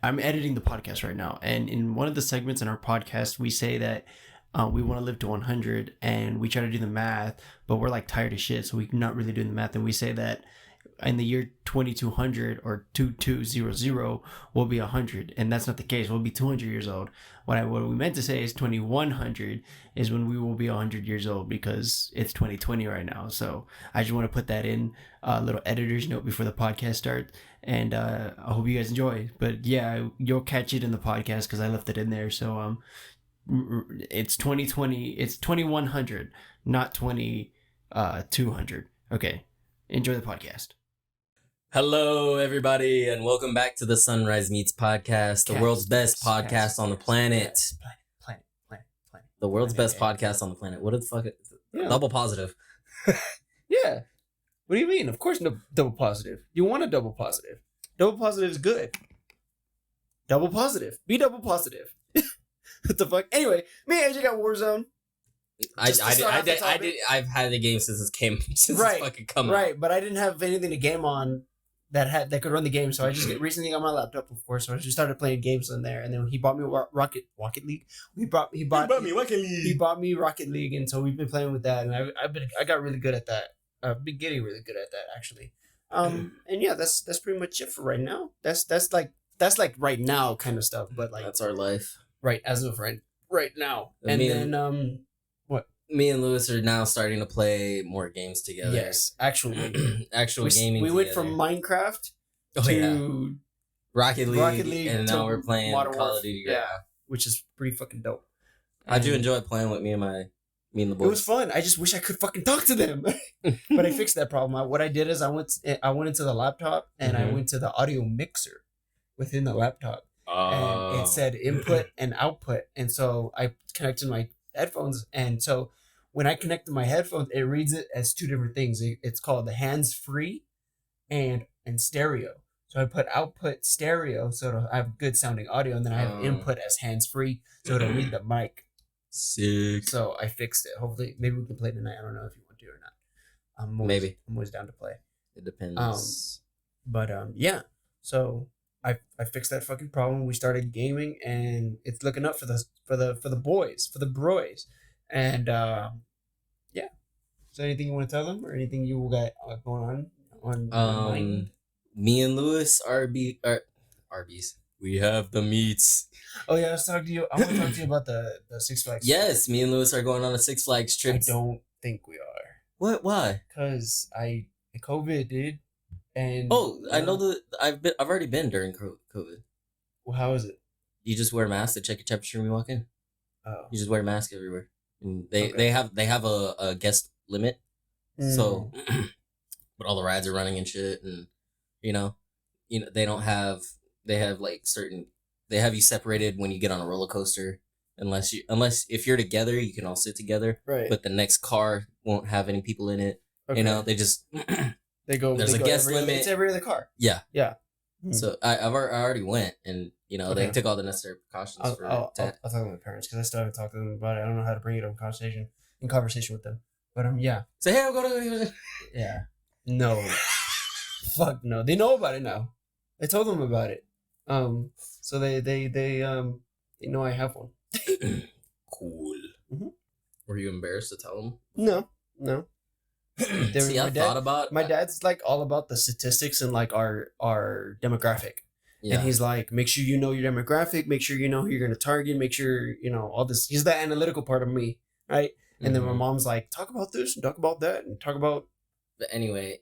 I'm editing the podcast right now, and in one of the segments in our podcast, we say that we want to live to 100, and we try to do the math, but we're like tired of shit, so we're not really doing the math, and we say that in the year 2200 or 2200 we'll be 100, and that's not the case. We'll be 200 years old. What we meant to say is 2100 is when we will be 100 years old, because it's 2020 right now. So I just want to put that in a little editor's note before the podcast starts, and I hope you guys enjoy. But yeah, you'll catch it in the podcast because I left it in there. So it's 2020, it's 2100, not 2200. Okay, enjoy the podcast. Hello, everybody, and welcome back to the Sunrise Meets podcast, the world's best podcast on the planet. Planet. The world's best podcast on the planet. What the fuck? Yeah. Double positive. Yeah. What do you mean? Of course, no double positive. You want a double positive. Double positive is good. Double positive. Be double positive. What the fuck? Anyway, me and AJ got Warzone. I've had the game since it's fucking come out. Right, but I didn't have anything to game on that could run the game, so I just recently got my laptop, of course. So I just started playing games on there, and then he bought me Rocket League. He bought me Rocket League, and so we've been playing with that, and I got really good at that. I've been getting really good at that, actually. And yeah, that's pretty much it for right now. That's like right now kind of stuff, but like that's our life. Right, as of right now. And then me and Lewis are now starting to play more games together. Yes, actually. Gaming. We went from Minecraft to Rocket League, and now we're playing Call of Duty. Yeah, which is pretty fucking dope. I do enjoy playing with me and the boys. It was fun. I just wish I could fucking talk to them. But I fixed that problem. What I did is I went into the laptop, and I went to the audio mixer within the laptop. And it said input and output. And so I connected my headphones, and so when I connected my headphones, it reads it as two different things. It's called the hands-free and stereo. So I put output stereo, so it'll have good sounding audio, and then I have input as hands-free, so it'll read the mic. Sick. So I fixed it. Hopefully, maybe we can play tonight. I don't know if you want to or not. I'm always down to play. It depends. Yeah. So I fixed that fucking problem. We started gaming, and it's looking up for the boys, for the broys, and yeah. So anything you want to tell them, or anything you got going on mind? Me and Lewis Arby's. We have the meats. Oh yeah, I want to talk to you about the Six Flags. Yes, me and Lewis are going on a Six Flags trip. I don't think we are. What? Why? Because COVID, dude. And I know that I've already been during COVID. Well, how is it? You just wear a mask to check your temperature when you walk in. Oh. You just wear a mask everywhere. And they have a guest limit. So but all the rides are running and shit, and they have you separated when you get on a roller coaster, unless if you're together you can all sit together. Right. But the next car won't have any people in it. Okay. They just There's a guest limit. It's every other car. Yeah. Yeah. So I already went, and they took all the necessary precautions. I'll talk to my parents, because I still haven't talked to them about it. I don't know how to bring it up in conversation with them. But yeah. Say, hey, I'll go to. Yeah. No. Fuck no. They know about it now. I told them about it. So they know I have one. Cool. Mm-hmm. Were you embarrassed to tell them? No. See, I thought about my dad's like all about the statistics and like our demographic. Yeah. And he's like, make sure you know your demographic, make sure you know who you're gonna target, make sure you know all this. He's the analytical part of me, right? And then my mom's like, talk about this and talk about that and talk about. But anyway,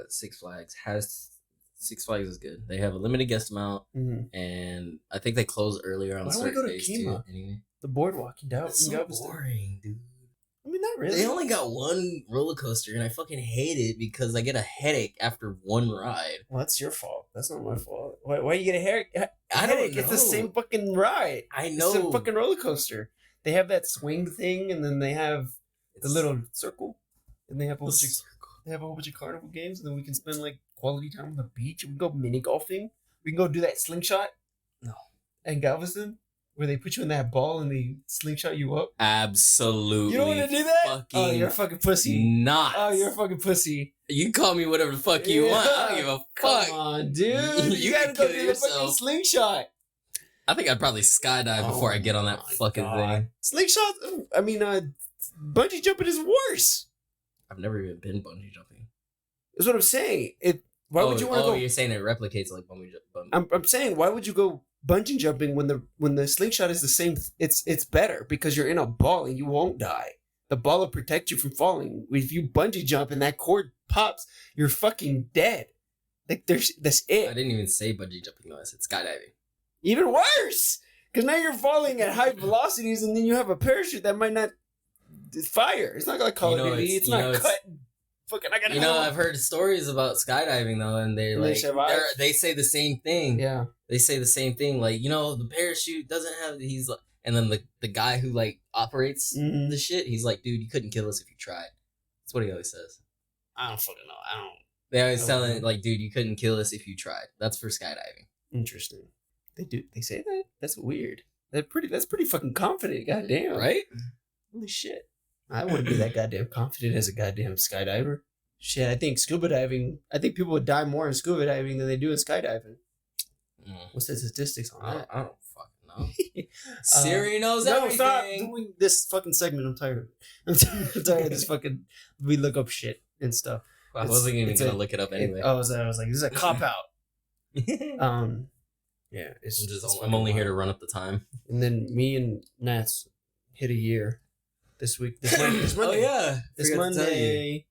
Six Flags is good. They have a limited guest amount, and I think they close earlier on certain days too. Anyway, the boardwalk down. That's so boring, dude. I mean, not really. They only got one roller coaster, and I fucking hate it because I get a headache after one ride. Well, that's your fault. That's not my fault. Why you get a headache? I don't know. It's the same fucking ride. I know. It's a fucking roller coaster. They have that swing thing, and then they have the little circle, and they have a whole bunch of carnival games, and then we can spend like quality time on the beach. We can go mini golfing. We can go do that slingshot. No. And Galveston. where they put you in that ball and they slingshot you up? Absolutely. You don't want to do that? Oh, you're a fucking pussy. Not. Oh, you're a fucking pussy. You can call me whatever the fuck you want. I don't give a fuck. Come on, dude. You gotta go do the fucking slingshot. I think I'd probably skydive before I get on that fucking thing. Slingshot? I mean, bungee jumping is worse. I've never even been bungee jumping. That's what I'm saying. Why would you want to go? You're saying it replicates like bungee jumping. I'm saying, why would you go bungee jumping when the slingshot is the same? It's better because you're in a ball and you won't die. The ball will protect you from falling. If you bungee jump and that cord pops, you're fucking dead. Like that's it. I didn't even say bungee jumping though. I said skydiving. Even worse, because now you're falling at high velocities, and then you have a parachute that might not fire. It's not like Call of Duty. It's not cut. Fucking, I gotta. I've heard stories about skydiving though, and they say the same thing. Yeah, they say the same thing. Like the parachute doesn't have. He's like, and then the guy who like operates the shit. He's like, dude, you couldn't kill us if you tried. That's what he always says. I don't fucking know. I don't. They always tell him like, dude, you couldn't kill us if you tried. That's for skydiving. Interesting. They do. They say that? That's weird. That's pretty fucking confident. Goddamn. Right? Holy shit. I wouldn't be that goddamn confident as a goddamn skydiver. Shit, I think scuba diving. I think people would die more in scuba diving than they do in skydiving. What's the statistics on that? I don't fucking know. Siri knows everything. No, stop doing this fucking segment. I'm tired of it. I'm tired of this fucking. We look up shit and stuff. Well, I wasn't even gonna look it up anyway. I was like, this is a cop out. Yeah, I'm only here to run up the time. And then me and Nats hit a year this week. This Monday. Oh yeah, this Monday.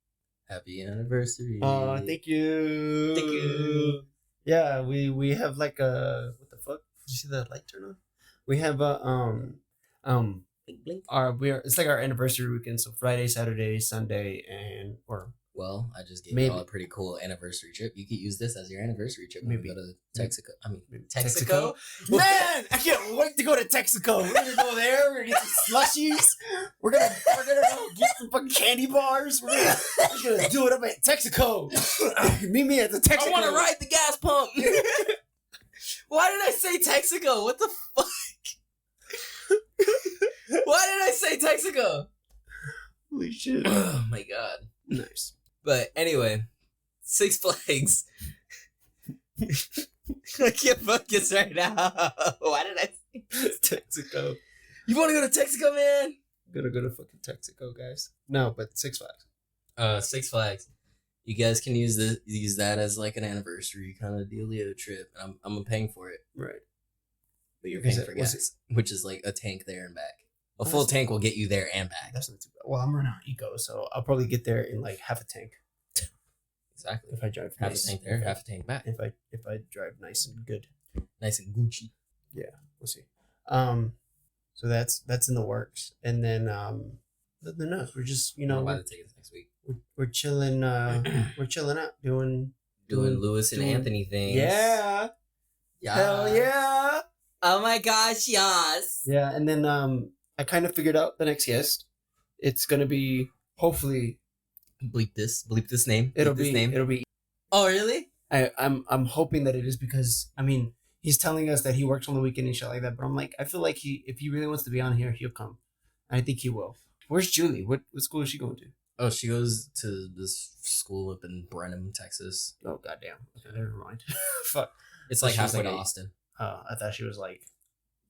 Happy anniversary! Oh, thank you. Thank you. Yeah, we have like a what the fuck? Did you see that light turn on? We have a blink. It's like our anniversary weekend. So Friday, Saturday, Sunday, Well, I just gave you all a pretty cool anniversary trip. You could use this as your anniversary trip. Maybe go to Texaco. Texaco? Man, I can't wait to go to Texaco. We're gonna go there. We're gonna get some slushies. We're gonna go get some fucking candy bars. We're gonna do it up at Texaco. Meet me at the Texaco. I want to ride the gas pump. Why did I say Texaco? What the fuck? Why did I say Texaco? Holy shit. Oh my god. Nice. But anyway, Six Flags. I can't focus right now. Why did I say Texaco? You want to go to Texaco, man? Gotta go to fucking Texaco, guys. No, but Six Flags. Six Flags. You guys can use that as like an anniversary kind of dealio trip. I'm paying for it. Right. But you're paying for gas, which is like a tank there and back. A full tank will get you there and back. That's not too bad. Well, I'm running on eco, so I'll probably get there in like half a tank. Exactly. If I drive half a tank there, half a tank back. If I drive nice and good, nice and Gucci. Yeah, we'll see. So that's in the works, and then other than us, we're just we're about to take it next week. We're chilling. We're chilling out, doing Lewis and Anthony things. Yeah. Hell yeah. Oh my gosh, yes. Yeah, and then I kind of figured out the next guest. It's gonna be hopefully bleep this name. It'll be. Oh really? I'm hoping that it is because he's telling us that he works on the weekend and shit like that. But I'm like, I feel like if he really wants to be on here, he'll come. I think he will. Where's Julie? What school is she going to? Oh, she goes to this school up in Brenham, Texas. Oh goddamn. Okay, never mind. Fuck. It's like halfway to Austin. I thought she was like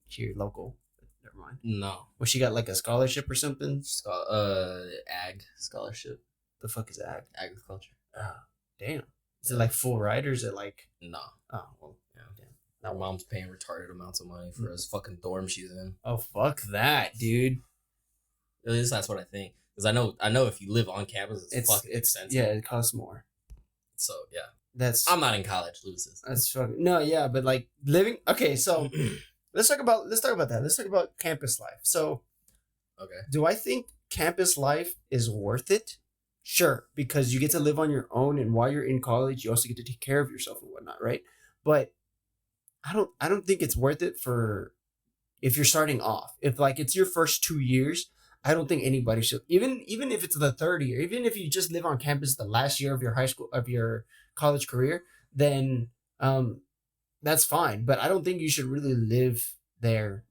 here local. Never mind. No. Was she got like a scholarship or something? Ag scholarship. The fuck is ag? Agriculture. Oh, damn. Is it like full ride or is it like? No. Oh, well, yeah. Damn. Now mom's paying retarded amounts of money for his fucking dorm she's in. Oh, fuck that, dude. At least that's what I think. Because I know if you live on campus, it's fucking expensive. Yeah, it costs more. So, yeah. I'm not in college, Lucis. That's fucking... No, yeah, but like living... Okay, so let's talk about that. Let's talk about campus life. So, okay. Do I think campus life is worth it? Sure, because you get to live on your own, and while you're in college, you also get to take care of yourself and whatnot, right? But I don't think it's worth it for if you're starting off. If like it's your first 2 years, I don't think anybody should. Even if it's the third year, even if you just live on campus the last year of your college career, then that's fine. But I don't think you should really live there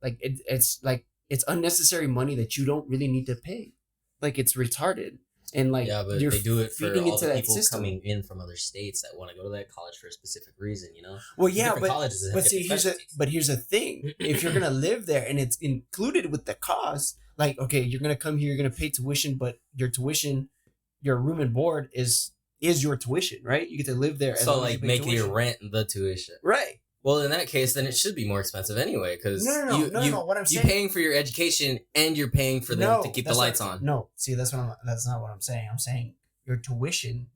Like it's unnecessary money that you don't really need to pay. Like it's retarded. And like but you're they do it for all the people system. coming in from other states that want to go to that college for a specific reason, Well, yeah, but see, here's the thing: if you're gonna live there and it's included with the cost, like okay, you're gonna come here, you're gonna pay tuition, but your room and board is your tuition, right? You get to live there. So like making your rent the tuition, right? Well, in that case, then it should be more expensive anyway, because no. What I'm saying, you're paying for your education and you're paying for them to keep the lights on. No, see, that's not what I'm saying. I'm saying your tuition,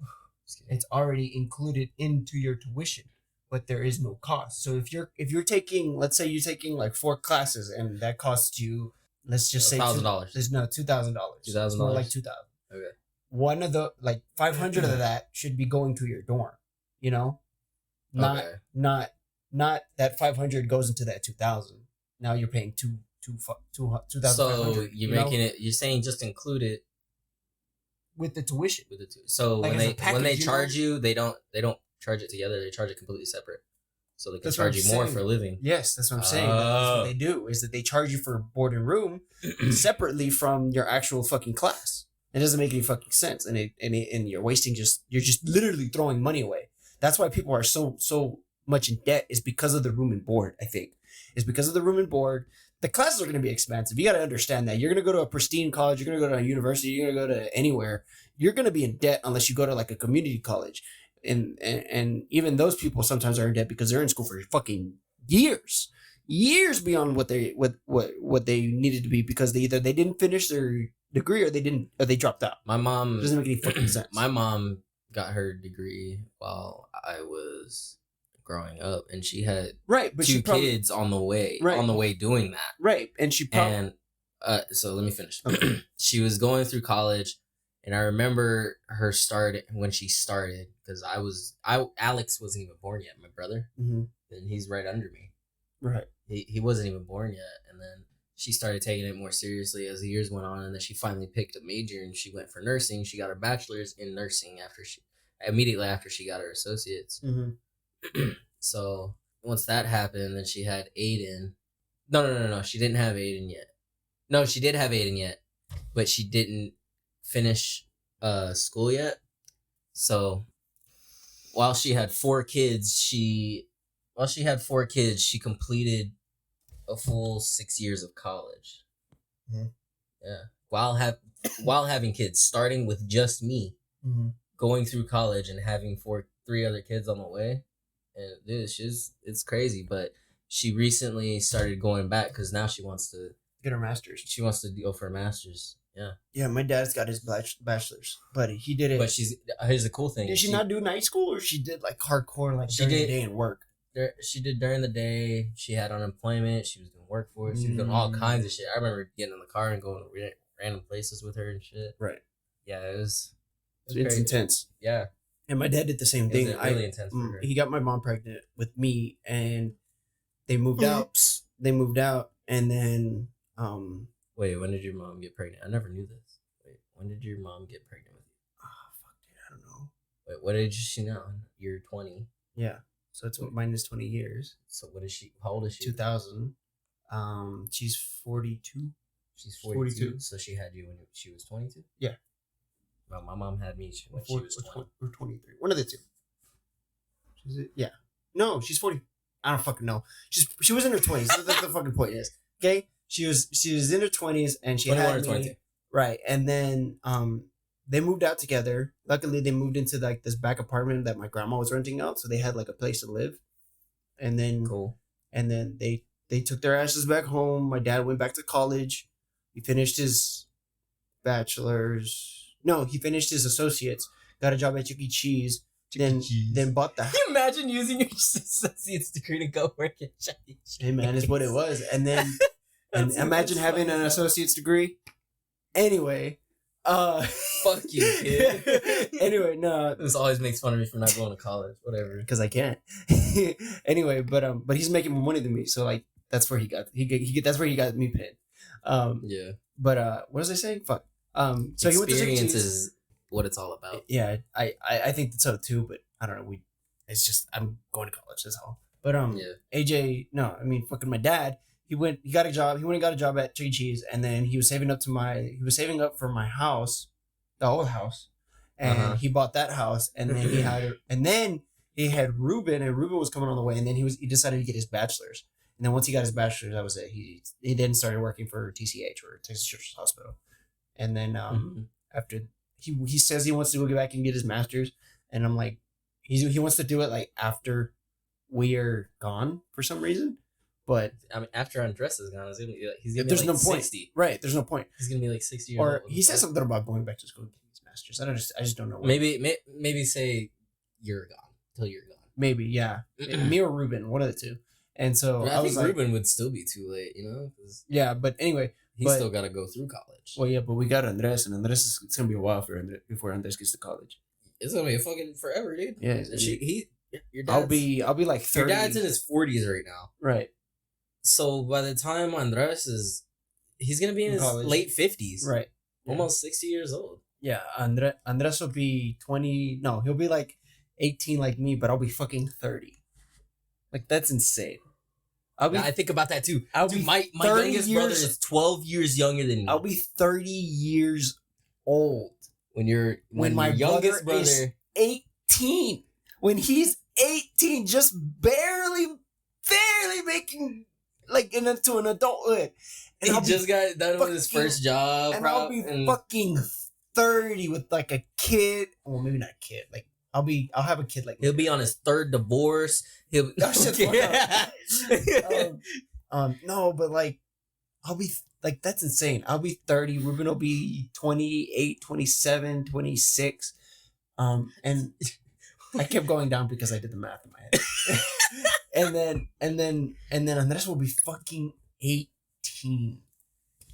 it's already included into your tuition, but there is no cost. So if you're taking, let's say you're taking like 4 classes, and that costs you, let's just say $1,000. There's no $2,000. $2,000, more like 2,000. Okay. One of the like 500 of that should be going to your dorm. Not that 500 goes into that 2,000. Now you're paying 2,500. So you're saying just include it with the tuition. So like when they charge you, they don't charge it together. They charge it completely separate. So they can charge you more for living. Yes, that's what I'm saying. That's what they do, is that they charge you for board and room separately from your actual fucking class. It doesn't make any fucking sense, and you're wasting you're just literally throwing money away. That's why people are so much in debt, is because of the room and board. I think it's because of the room and board. The classes are going to be expensive. You got to understand that. You're going to go to a pristine college. You're going to go to a university. You're going to go to anywhere. You're going to be in debt unless you go to like a community college, and even those people sometimes are in debt because they're in school for fucking years beyond what they needed to be, because they didn't finish their degree or they dropped out. My mom, it doesn't make any fucking sense. My mom got her degree while I was growing up, and she had two kids on the way doing that. Right, and she probably so let me finish. Okay. She was going through college, and I remember her when she started, because Alex wasn't even born yet, my brother, and he's right under me. Right, he wasn't even born yet, and then she started taking it more seriously as the years went on, and then she finally picked a major, and she went for nursing. She got her bachelor's in nursing immediately after she got her associates. Mm-hmm. So once that happened, then she had Aiden. No. She didn't have Aiden yet. No, she did have Aiden yet, but she didn't finish school yet. So while she had 4 kids, she completed a full 6 years of college. Mm-hmm. Yeah, while having kids, starting with just me, going through college and having 3 other kids on the way. And dude, it's crazy. But she recently started going back because now she wants to get her master's. She wants to go for a master's. Yeah. Yeah, my dad's got his bachelor's, but he did it. But here's the cool thing. Did she not do night school, or she did like hardcore, like during the day and work? She did during the day. She had unemployment. She was doing workforce. She was doing all kinds of shit. I remember getting in the car and going to random places with her and shit. Right. Yeah, it's intense. Yeah. And my dad did the same thing. Really intense for her. He got my mom pregnant with me, and they moved out. They moved out, and then Wait, when did your mom get pregnant? I never knew this. Wait, when did your mom get pregnant with you? Oh fuck, dude, I don't know. Wait, what age is she now? You're 20. Yeah. So it's minus 20 years. So what is she? How old is she? 2000. She's 42. She's 42. So she had you when she was 22? Yeah. Well, my mom had me when she was 20. Or 23. One of the two. Is it? Yeah. No, she's 40. I don't fucking know. She was in her 20s. That's the fucking point is. Okay? She was in her 20s, and she had me. 22. Right. And then they moved out together. Luckily, they moved into like this back apartment that my grandma was renting out, so they had like a place to live. And then cool. And then they took their asses back home. My dad went back to college. He finished his bachelor's. No, he finished his associates. Got a job at Chuck E. Cheese. Then bought the house. Can you imagine using your associate's degree to go work at Chuck E. Cheese? Hey man, is what it was. And then and imagine having an associate's degree. Anyway, fuck you, kid. Anyway, no. This always makes fun of me for not going to college. Whatever. Because I can't. Anyway, but he's making more money than me, so like that's where he got that's where he got me pinned. Yeah. But what was I saying? Fuck. So he went to experience is what it's all about. Yeah, I think so too, but I don't know. It's just I'm going to college. That's all. But yeah. AJ, no, I mean fucking my dad. He got a job. He went and got a job at Chuck E. Cheese, and then he was saving up for my house, the old house, and he bought that house, and then he had Ruben, and Ruben was coming on the way, and then he decided to get his bachelor's, and then once he got his bachelor's, that was it. He then started working for TCH, or Texas Children's Hospital, and then after he says he wants to go back and get his master's, and I'm like, he wants to do it like after we're gone for some reason. But I mean, after Andres is gone, he's gonna there's be like no point. 60. Right, there's no point. He's gonna be like 60 years or old. he said something about going back to school and getting his master's. I just don't know what. Maybe say you're gone till you're gone. Maybe, yeah. Me or Ruben, one of the two. And so I think Ruben would still be too late, yeah, but anyway, he's still got to go through college. Well, yeah, but we got Andres, and Andres it's gonna be a while before Andres gets to college. It's gonna be a fucking forever, dude. Yeah, your dad's, I'll be like 30. Your dad's in his 40s right now, right? So by the time Andres he's gonna be in his late 50s, right? Almost 60 years old. Yeah, Andres will be 20. No, he'll be like 18 like me, but I'll be fucking 30. Like, that's insane. I think about that too. My youngest brother is 12 years younger than me. I'll be 30 years old when my youngest brother is 18. When he's 18, just barely making like into an adulthood. And he just got done with his first job. And I'll be fucking 30 with like a kid. Well, maybe not a kid. Like I'll have a kid like he'll be on his third divorce. No, but like I'll be like, that's insane. I'll be 30. Ruben will be 28, 27, 26. And I kept going down because I did the math in my head. and then Andres will be fucking 18.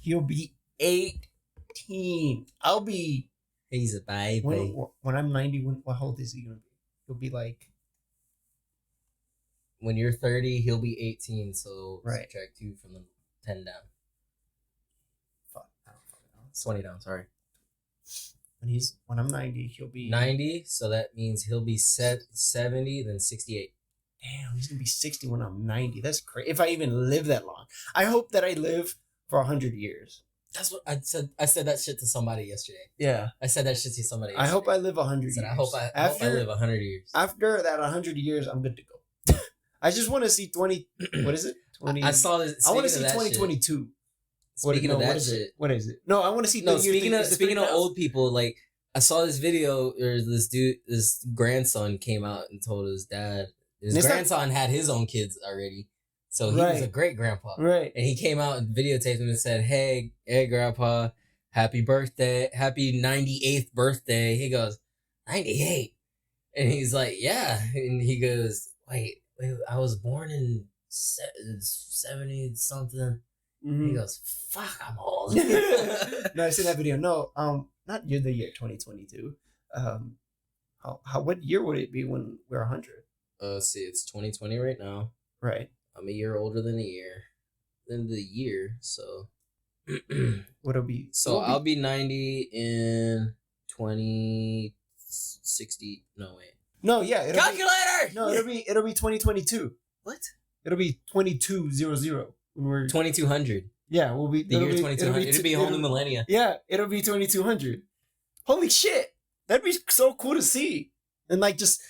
He'll be 18. I'll be. He's a baby. When I'm 90, how old is he gonna be? He'll be like. When you're 30, he'll be 18. So right. Subtract 2 from the 10 down. Fuck, I don't fucking know. 20 down. Sorry. When I'm 90, he'll be 90. So that means he'll be 70, then 68. Damn, he's gonna be 60 when I'm 90. That's crazy. If I even live that long, I hope that I live for 100 years. That's what I said. I said that shit to somebody yesterday. Yeah, I said that shit to somebody yesterday. I hope I live 100 years. I hope I live 100 years. After that 100 years, I'm good to go. I just want to see 20. What is it? 20. I saw this. I want to see 2022. Speaking of that shit, what is it? No, I want to see. No, speaking of old people, like I saw this video where this grandson came out and told his dad. His grandson had his own kids already, so he was a great grandpa. Right, and he came out and videotaped him and said, "Hey, grandpa, happy birthday, happy 98th birthday." He goes, 98, and he's like, "Yeah," and he goes, "Wait, I was born in 70 something." Mm-hmm. He goes, "Fuck, I'm old." No, I seen that video. No, not the year 2022. What year would it be when we're 100? See, it's 2020 right now. Right. I'm a year older than the year, so what'll be? So I'll be 90 in 2060. No wait. No, yeah. Calculator. It'll be 2022. What? It'll be 2200 when we're 2200. Yeah, we'll be the year 2200. It'll be a whole new millennia. Yeah, it'll be 2200. Holy shit, that'd be so cool to see, and like just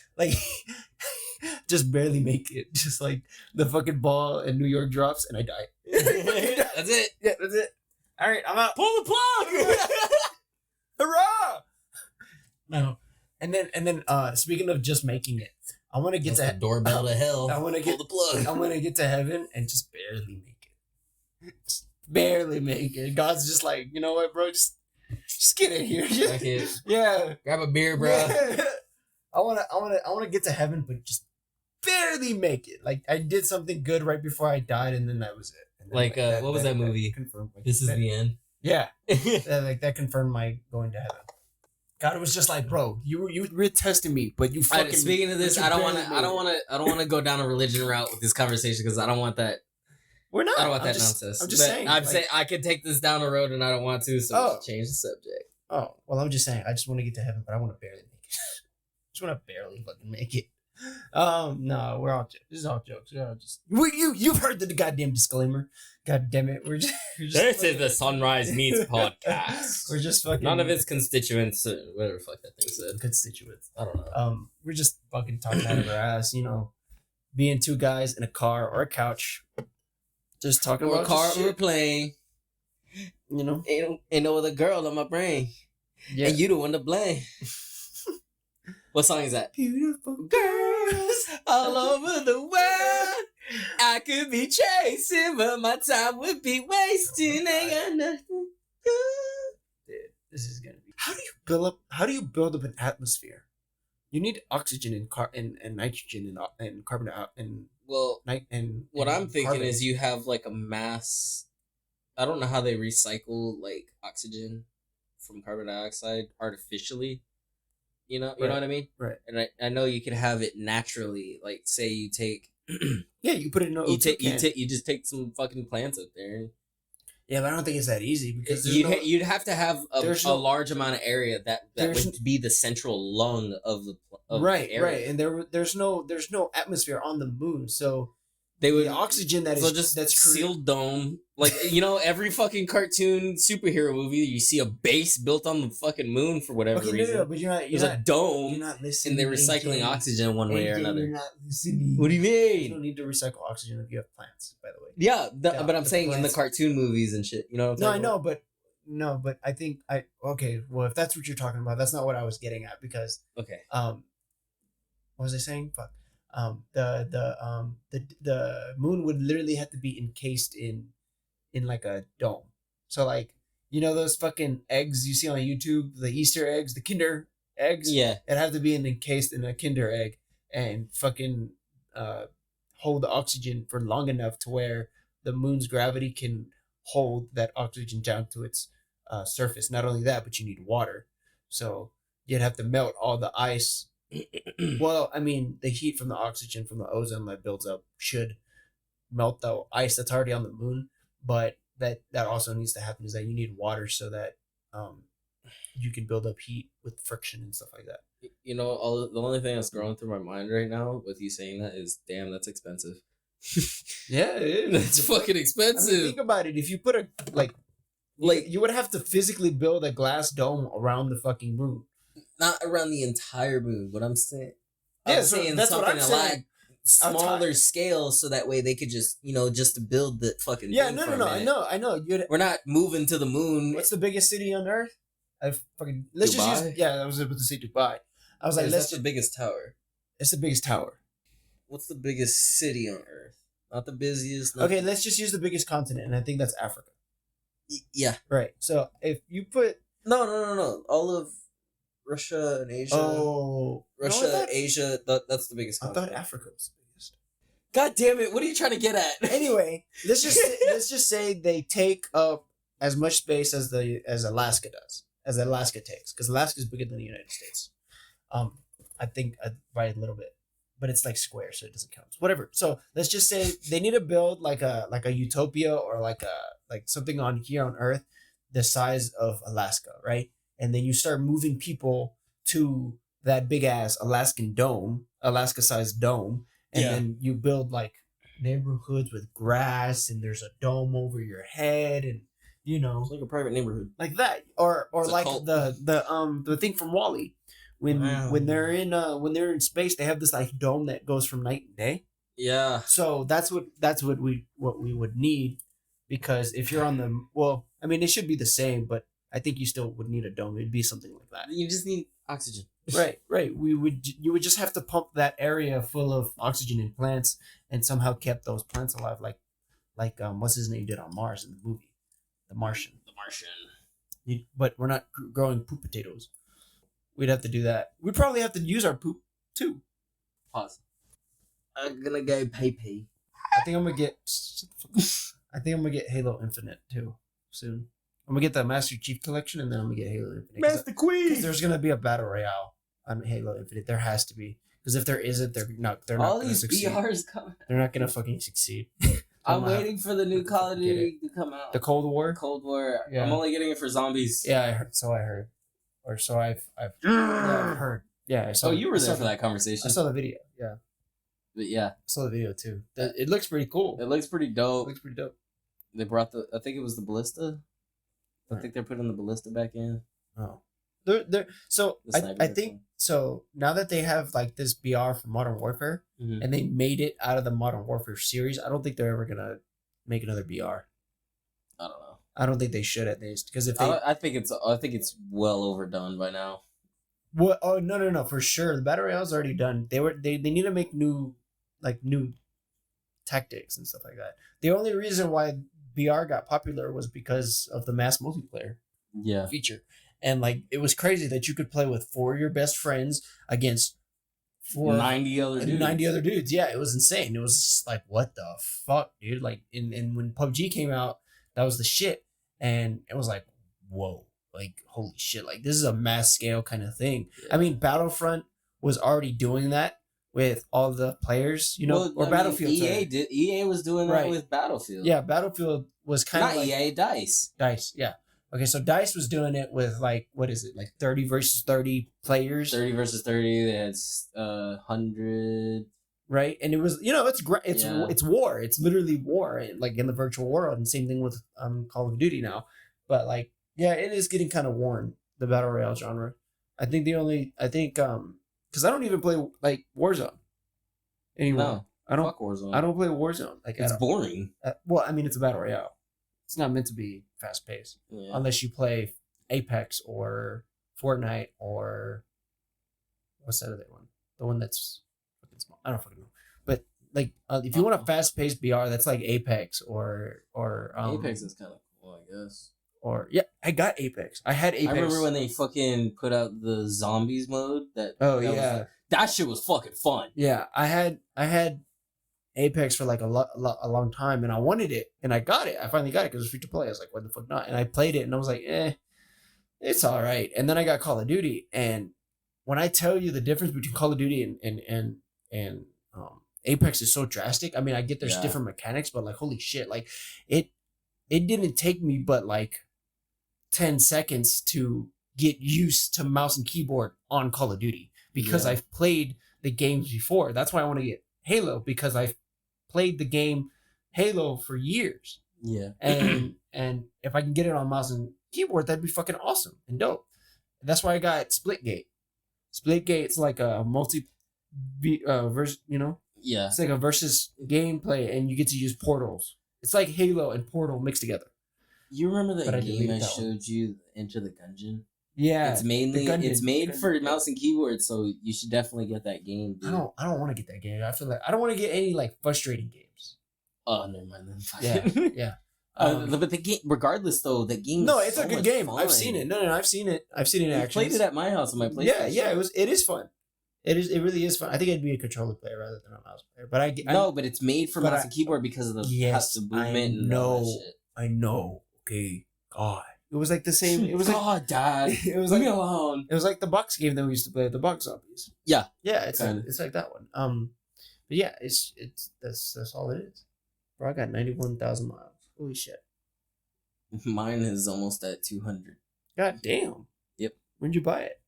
barely make it. Just like the fucking ball in New York drops and I die. That's it. Yeah, that's it. All right, I'm out. Pull the plug. Hurrah! No. And then speaking of just making it, I want to get to the doorbell to hell. I want to get the plug. I want to get to heaven and just barely make it. Just barely make it. God's just like, you know what, bro? Just get in here. Yeah. Grab a beer, bro. Yeah. I wanna get to heaven, but just barely make it. Like I did something good right before I died, and then that was it. Like what was that movie? Confirmed. This is the end. Yeah. That confirmed my going to heaven. God was just like, bro, you were testing me, but you fucking. Speaking of this, I don't want to go down a religion route with this conversation because I don't want that. We're not. I don't want that nonsense. I'm just saying. I'm saying I could take this down the road, and I don't want to, so change the subject. Oh well, I'm just saying. I just want to get to heaven, but I want to barely make it. I just want to barely fucking make it. No, we're all this is all jokes. We're all just you've heard the goddamn disclaimer. God damn it, we're just This is the Sunrise Meets podcast. We're just fucking none of its constituents, whatever the fuck that thing said. constituents. I don't know. We're just fucking talking out of our ass, being two guys in a car or a couch, just talking Or about a car just or a shit, plane. Ain't no other girl on my brain. Yeah. And you the one to blame. What song is that? Beautiful Girls all over the world. I could be chasing, but my time would be wasting. Ain't got nothing. Dude, this is gonna be. How do you build up an atmosphere? You need oxygen and nitrogen and carbon and Well, night and. what and I'm thinking carbon. is you have like a mass. I don't know how they recycle like oxygen from carbon dioxide artificially. You know what I mean? Right. And I know you can have it naturally. Like, say you take. Yeah, you put it in. You just take some fucking plants up there. Yeah, but I don't think it's that easy because You'd have to have a large amount of area that there's would be the central lung of the right, area. right, and there's no atmosphere on the moon, so They would the oxygen that is so just that's sealed dome, like every fucking cartoon superhero movie, you see a base built on the fucking moon for whatever reason. No, but There's a dome, you're not listening. and they're recycling AJ. oxygen one way or AJ, another. You're not listening. What do you You don't mean? need to recycle oxygen if you have plants. By the way. Yeah, Yeah, but I'm the saying in the plants- cartoon movies and shit. You know what I'm No, I saying? know, but I think okay. Well, if that's what you're talking about, that's not what I was getting at because Okay. what was I saying? Fuck. The moon would literally have to be encased in like a dome. So like those fucking eggs you see on YouTube, the Easter eggs, the Kinder eggs. Yeah. It have to be encased in a Kinder egg and fucking hold the oxygen for long enough to where the moon's gravity can hold that oxygen down to its surface. Not only that, but you need water. So you'd have to melt all the ice. Well, I mean, the heat from the oxygen from the ozone that builds up should melt the ice that's already on the moon. But that also needs to happen is that you need water so that you can build up heat with friction and stuff like that. The only thing that's going through my mind right now with you saying that is, damn, that's expensive. Yeah, it is. That's fucking expensive. I mean, think about it. If you put you would have to physically build a glass dome around the fucking moon. Not around the entire moon, but I'm saying. Yeah, I'm so saying that's what something I'm a lot saying. smaller scale, so that way they could just to build the fucking. Yeah, thing no, for a I minute. know. We're not moving to the moon. What's the biggest city on Earth? Let's just Dubai? use. Yeah, I was able to say Dubai. I was like, That's the biggest tower. It's the biggest tower. What's the biggest city on Earth? Not the busiest. Okay, let's just use the biggest continent, and I think that's Africa. Yeah. Right. So if you put No. All of Russia and Asia. Russia, Asia. That's the biggest. I thought continent. Africa was the biggest. God damn it! What are you trying to get at? Anyway, let's just say they take up as much space as Alaska does, as Alaska takes, because Alaska is bigger than the United States. I think by a little bit, but it's like square, so it doesn't count. Whatever. So let's just say they need to build like a utopia or like something on here on Earth, the size of Alaska, right? And then you start moving people to that big ass Alaska sized dome, and then you build like neighborhoods with grass, and there's a dome over your head, and It's like a private neighborhood. like that, or It's a like cult. the thing from Wall-E, when they're in space, they have this like dome that goes from night and day. Yeah. So that's what we would need, because if you're on it should be the same, but I think you still would need a dome. It'd be something like that. You just need oxygen. Right. You would just have to pump that area full of oxygen and plants, and somehow kept those plants alive, like what's his name did on Mars in the movie, The Martian. The Martian. But we're not growing poop potatoes. We'd have to do that. We'd probably have to use our poop too. Pause. I'm gonna go pee. I think I'm gonna get Halo Infinite too soon. I'm gonna get the Master Chief Collection, and then I'm gonna get Halo Infinite. Because there's gonna be a battle royale on Halo Infinite. There has to be, because if there isn't, they're not All gonna these succeed. BRs coming. They're not gonna fucking sucsucceed. I'm waiting for the new Call of Duty to come out. The Cold War. Cold War. Yeah. I'm only getting it for zombies. Yeah, I heard. So I heard, or so I've heard. Yeah, I saw. You were there for that I conversation. saw the video. Yeah, but yeah, I saw the video too. It looks pretty cool. It looks pretty dope. They brought I think it was the ballista. I think they're putting the ballista back in. Oh, so I think so. Now that they have like this BR for Modern Warfare, and they made it out of the Modern Warfare series, I don't think they're ever gonna make another BR. I don't know. I don't think they should, at least, because if they, I think it's well overdone by now. What? Oh, no, for sure. The battle royale's already done. They need to make new tactics and stuff like that. The only reason why BR got popular was because of the mass multiplayer feature. And like, it was crazy that you could play with 4 of your best friends against 90 other dudes. Yeah, it was insane. It was just like, what the fuck, dude? Like, and when PUBG came out, that was the shit. And it was like, whoa, like, holy shit, like, this is a mass scale kind of thing. Yeah. I mean, Battlefront was already doing that with all the players, Battlefield. EA was doing that with Battlefield. Yeah, Battlefield was kind of like EA, DICE. DICE, yeah. Okay, so DICE was doing it with like, what is it, like 30 versus 30 players? 30 versus 30. They had 100. Right, and it was, it's great. It's war. It's literally war, like in the virtual world. And same thing with Call of Duty now. But like, yeah, it is getting kind of worn, the battle royale genre. I think because I don't even play like Warzone anymore. No, I don't. Fuck Warzone. I don't play Warzone. Like, it's boring. Well, I mean, it's a battle royale. It's not meant to be fast paced, unless you play Apex or Fortnite or what's that other one? The one that's fucking small. I don't fucking know. But like, if you want a fast paced BR, that's like Apex or Apex is kind of cool, I guess. Or I got Apex. I had Apex. I remember when they fucking put out the zombies mode. That shit was fucking fun. Yeah, I had Apex for like a long time, and I wanted it, and I got it. I finally got it because it was free to play. I was like, what the fuck not? And I played it, and I was like, it's all right. And then I got Call of Duty, and when I tell you the difference between Call of Duty and Apex is so drastic. I mean, I get there's different mechanics, but like, holy shit, like it didn't take me but like 10 seconds to get used to mouse and keyboard on Call of Duty because I've played the games before. That's why I want to get Halo, because I've played the game Halo for years. Yeah. And if I can get it on mouse and keyboard, that'd be fucking awesome and dope. And that's why I got Splitgate. Splitgate's like a verse, Yeah. It's like a versus gameplay, and you get to use portals. It's like Halo and Portal mixed together. You remember that game I showed you, Enter the Gungeon? Yeah, it's made for mouse and keyboard, so you should definitely get that game. Dude. I don't want to get that game. I feel like I don't want to get any like frustrating games. Oh, never mind then. Yeah. But the game, regardless though, the game. No, it's so a good game. Fun. I've seen it. No, I've seen it. I've seen it in action. Played it at my house on my PlayStation. Yeah. It is fun. It really is fun. I think I'd be a controller player rather than a mouse player. But but it's made for mouse and keyboard because of the movement and all that shit. I know. Okay. God. It was like the same. It was God, Dad. It was leave like me alone. It was like the box game that we used to play, the box zombies. Yeah. Yeah, it's like that one. But yeah, it's that's all it is. Bro, I got 91,000 miles. Holy shit. Mine is almost at 200. God damn. Yep. When'd you buy it?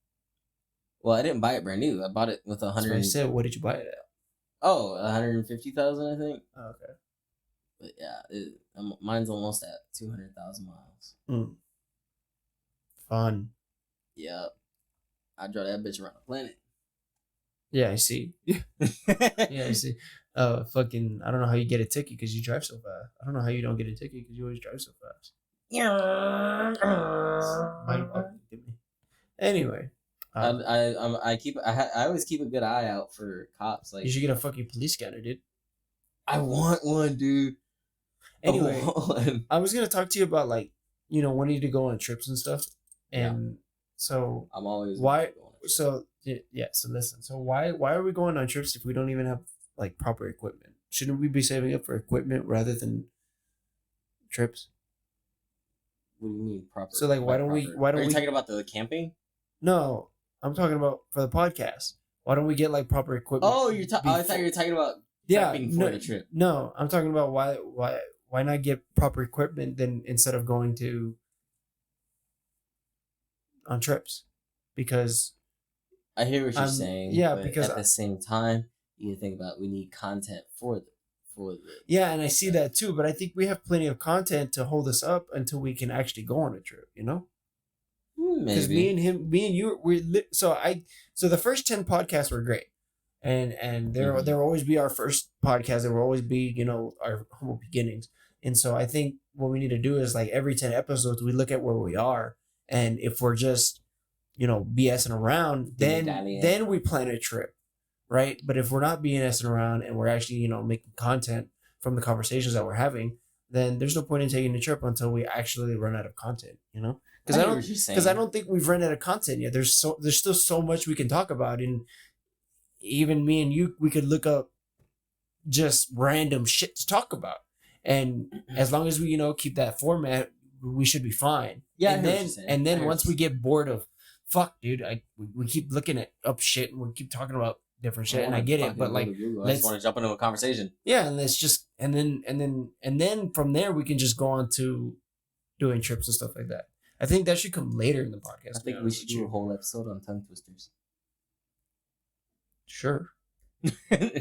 Well, I didn't buy it brand new. I bought it with 100. I said, what did you buy it at? Oh, 150,000, I think. Oh, okay. But yeah, mine's almost at 200,000 miles. Fun. Yep. I drive that bitch around the planet. Yeah, I see. Yeah, I see. Fucking, I don't know how you get a ticket because you drive so fast. I don't know how you don't get a ticket because you always drive so fast. Anyway. I always keep a good eye out for cops. Like, you should get a fucking police scanner, dude. I want one, dude. Anyway, I was gonna talk to you about like, wanting to go on trips and stuff, and so I'm always why. So yeah, so listen. So why are we going on trips if we don't even have like proper equipment? Shouldn't we be saving up for equipment rather than trips? What do you mean proper? So like, why don't we? Are you talking about the camping? No, I'm talking about for the podcast. Why don't we get like proper equipment? Oh, I thought you were talking about prepping for the trip. No, I'm talking about why not get proper equipment then instead of going on trips? Because I hear what you're saying. Yeah, but because at the same time, you think about we need content for the yeah, and I see that too. But I think we have plenty of content to hold us up until we can actually go on a trip. You know. Because me and you, so the first 10 podcasts were great, and there will always be our first podcast. There will always be our humble beginnings, and so I think what we need to do is like every 10 episodes we look at where we are, and if we're just BSing around, then we plan a trip, right? But if we're not BSing around and we're actually making content from the conversations that we're having, then there's no point in taking a trip until we actually run out of content, Because I don't think we've run out of content yet. There's still so much we can talk about, and even me and you, we could look up just random shit to talk about. And as long as we keep that format, we should be fine. Yeah, and then once we get bored of, fuck, dude, we keep looking at up shit and we keep talking about different shit, and I get it, but like, I just want to jump into a conversation. Yeah, and let's just and then from there we can just go on to doing trips and stuff like that. I think that should come later in the podcast. I think we should do a whole episode on tongue twisters. Sure.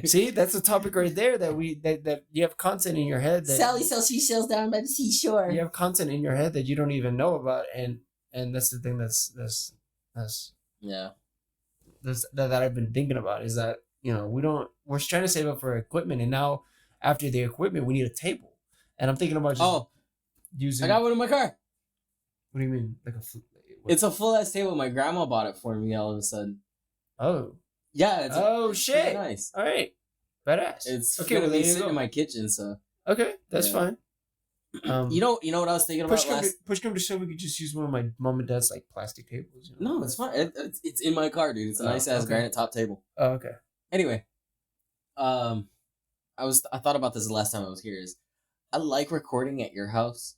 See, that's a topic right there that you have content in your head. That Sally sells seashells down by the seashore. You have content in your head that you don't even know about, and that's the thing that I've been thinking about is that we're trying to save up for equipment, and now after the equipment we need a table, and I'm thinking about just using. I got one in my car. What do you mean? Like it's a full ass table. My grandma bought it for me all of a sudden. Oh. Yeah. It's shit. Nice. All right. Badass. It's okay. Well, they sit in my kitchen, so. Okay, that's fine. You know what I was thinking about push come to shove, we could just use one of my mom and dad's like plastic tables. No, it's fine. It's in my car, dude. It's a nice ass granite top table. Oh, okay. Anyway, I thought about this the last time I was here. I like recording at your house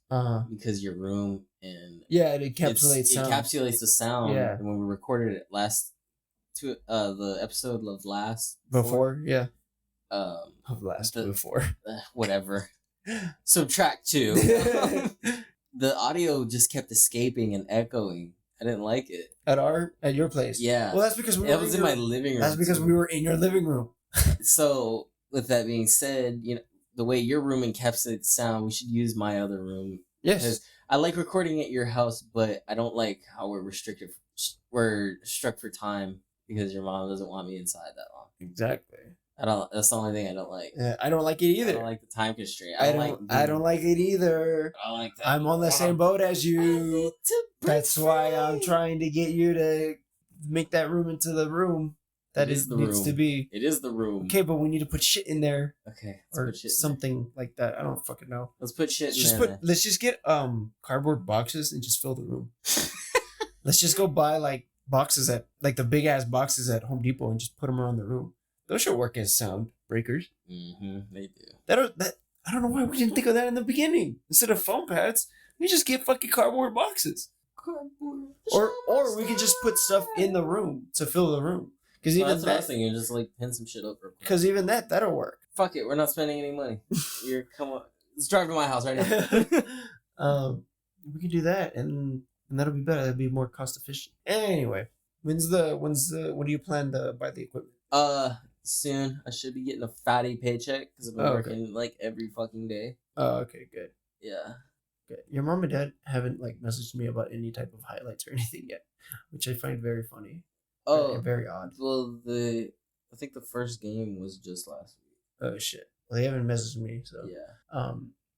because your room and it encapsulates sound. It encapsulates the sound. Yeah. And when we recorded it the episode of last before whatever. So track 2, the audio just kept escaping and echoing. I didn't like it at your place. Yeah. Well, that's because it was in my living room. That's because we were in your living room. So with that being said, the way your room encapsulates sound, we should use my other room. Yes. Because I like recording at your house, but I don't like how we're restricted. We're struck for time because your mom doesn't want me inside that long. Exactly. That's the only thing I don't like. Yeah, I don't like it either. I don't like the time constraint. I don't like it either. I don't like that. I'm on the same boat as you. That's why I'm trying to get you to make that room into the room that it needs to be. It is the room. Okay, but we need to put shit in there. Okay. Or something like that. I don't fucking know. Let's put shit in there. Let's just get cardboard boxes and just fill the room. Let's just go buy like boxes the big ass boxes at Home Depot and just put them around the room. Those should work as sound breakers. Mm-hmm, they do. I don't know why we didn't think of that in the beginning. Instead of foam pads, we just get fucking cardboard boxes. Or we could just put stuff in the room to fill the room. Because even that's what I was thinking. Just like pin some shit up. Because even that'll work. Fuck it, we're not spending any money. Come on, let's drive to my house right now. We could do that, and that'll be better. That'll be more cost efficient. Anyway, when do you plan to buy the equipment? Soon. I should be getting a fatty paycheck because I've been working like every fucking day. Oh, okay, good. Yeah. Good. Your mom and dad haven't like messaged me about any type of highlights or anything yet, which I find very funny. Oh, very odd. Well, I think the first game was just last week. Oh shit. Well, they haven't messaged me, so yeah.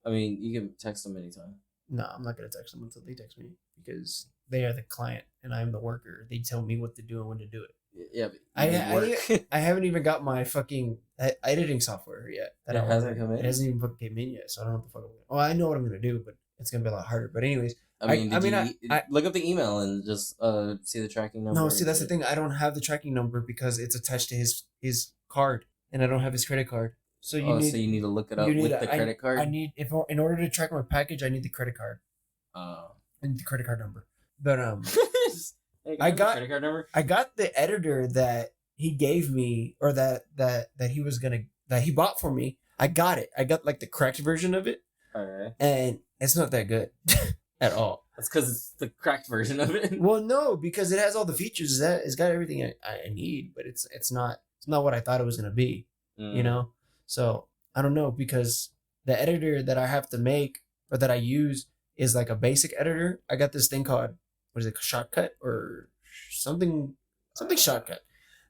I mean, you can text them anytime. No, I'm not gonna text them until they text me because they are the client and I'm the worker. They tell me what to do and when to do it. Yeah, but I haven't even got my fucking editing software yet. It hasn't come in. It hasn't even came in yet, so I don't know what the fuck. Well, I know what I'm gonna do, but it's gonna be a lot harder. But anyways, I look up the email and just see the tracking number. No, see that's the thing. I don't have the tracking number because it's attached to his card, and I don't have his credit card. So you need to look it up with the credit card. I need in order to track my package, I need the credit card. Oh. I need the credit card number. But I got credit card number. I got the editor that he gave me, or that he bought for me. I got it. I got like the cracked version of it. Alright. And it's not that good at all. That's because it's the cracked version of it. Well, no, because it has all the features. It's got everything I need, but it's not what I thought it was gonna be. You know, so I don't know, because the editor that I have to make or that I use is like a basic editor. I got this thing called, what is it, Shotcut or something Shotcut.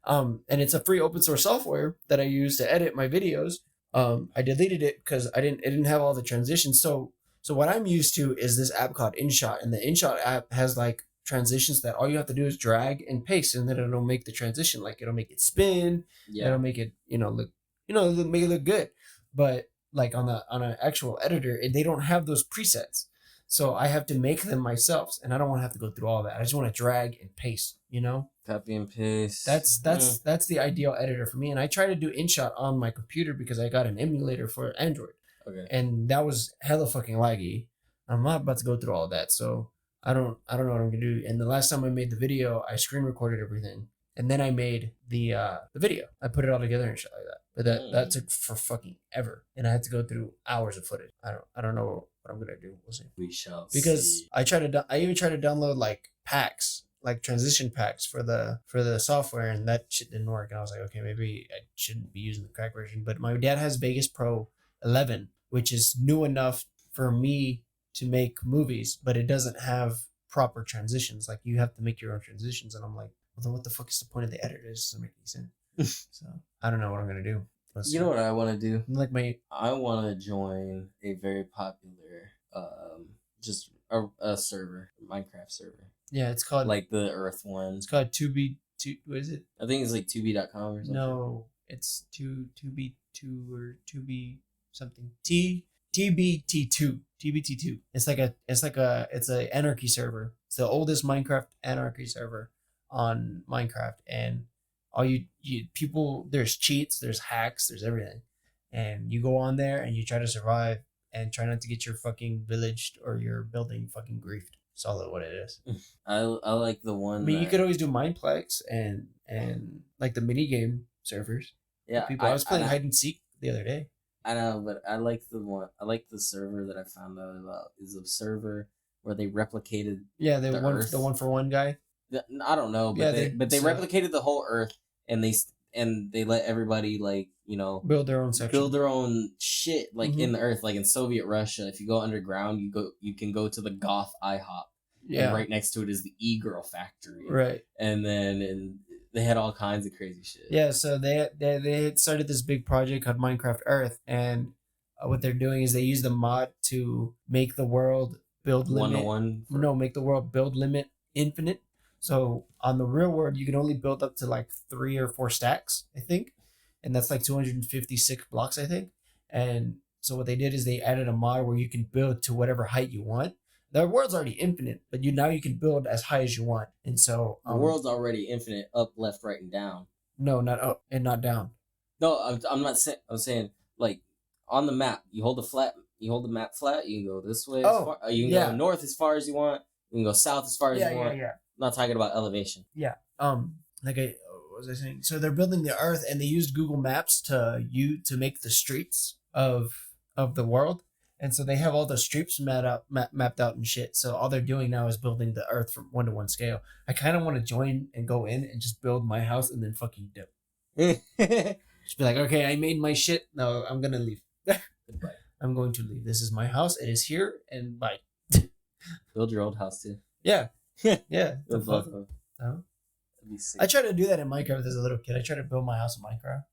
And it's a free open source software that I use to edit my videos. I deleted it because it didn't have all the transitions. So what I'm used to is this app called InShot, and the InShot app has like transitions that all you have to do is drag and paste, and then it'll make the transition. Like it'll make it spin. Yeah. It'll make it, look, make it look good. But like on an actual editor, they don't have those presets. So I have to make them myself, and I don't want to have to go through all that. I just want to drag and paste, Copy and paste. That's the ideal editor for me. And I try to do InShot on my computer because I got an emulator for Android. Okay. And that was hella fucking laggy. I'm not about to go through all of that, so I don't know what I'm gonna do. And the last time I made the video, I screen recorded everything, and then I made the video. I put it all together and shit like that. But that took for fucking ever, and I had to go through hours of footage. I don't know what I'm gonna do. We'll see. We shall because see. I even tried to download like packs, like transition packs for the software, and that shit didn't work. And I was like, okay, maybe I shouldn't be using the crack version. But my dad has Vegas Pro 11, which is new enough for me to make movies, but it doesn't have proper transitions. Like you have to make your own transitions, and I'm like, well, then what the fuck is the point of the editor? It doesn't make any sense. So I don't know what I'm gonna do. You know what I want to do? I want to join a very popular, just a server, Minecraft server. Yeah, it's called like the Earth one. It's called 2B2. What is it? I think it's like 2b.com or something. No, it's 2b2 or 2b something. TBT2. TBT2. It's a anarchy server. It's the oldest Minecraft anarchy server on Minecraft, and all you people, there's cheats, there's hacks, there's everything, and you go on there and you try to survive and try not to get your fucking village or your building fucking griefed. That's all what it is. I like the one. I mean, you could always do Mineplex and like the mini game servers. Yeah, I was playing hide and seek the other day. I know, but I like the one. I like the server that I found out about is a server where they replicated. Yeah, the 1-for-1 guy. I don't know, but they replicated the whole Earth, and they let everybody build their own section, build their own shit in the Earth, like in Soviet Russia. If you go underground, you can go to the Goth IHOP. Yeah, and right next to it is the E-Girl factory. Right, and they had all kinds of crazy shit. Yeah, so they had started this big project called Minecraft Earth, and what they're doing is they use the mod to make the world build limit 1-to-1. No, make the world build limit infinite. So on the real world, you can only build up to like 3 or 4 stacks, I think, and that's like 256 blocks, I think. And so what they did is they added a mod where you can build to whatever height you want. The world's already infinite, but now you can build as high as you want. And so the world's already infinite, up, left, right, and down. No, not up and not down. No, I'm not saying. I'm saying like on the map, you hold the map flat. You can go this way. You can go north as far as you want. You can go south as far as you want. Yeah. I'm not talking about elevation. Yeah. What was I saying? So they're building the Earth, and they used Google Maps to make the streets of the world. And so they have all the streets mapped out and shit. So all they're doing now is building the Earth from 1-to-1 scale. I kind of want to join and go in and just build my house and then fucking dip. Just be like, okay, I made my shit. No, I'm gonna leave. Goodbye. I'm going to leave. This is my house. It is here, and bye. Build your old house too. Yeah. Yeah. I tried to do that in Minecraft as a little kid. I tried to build my house in Minecraft.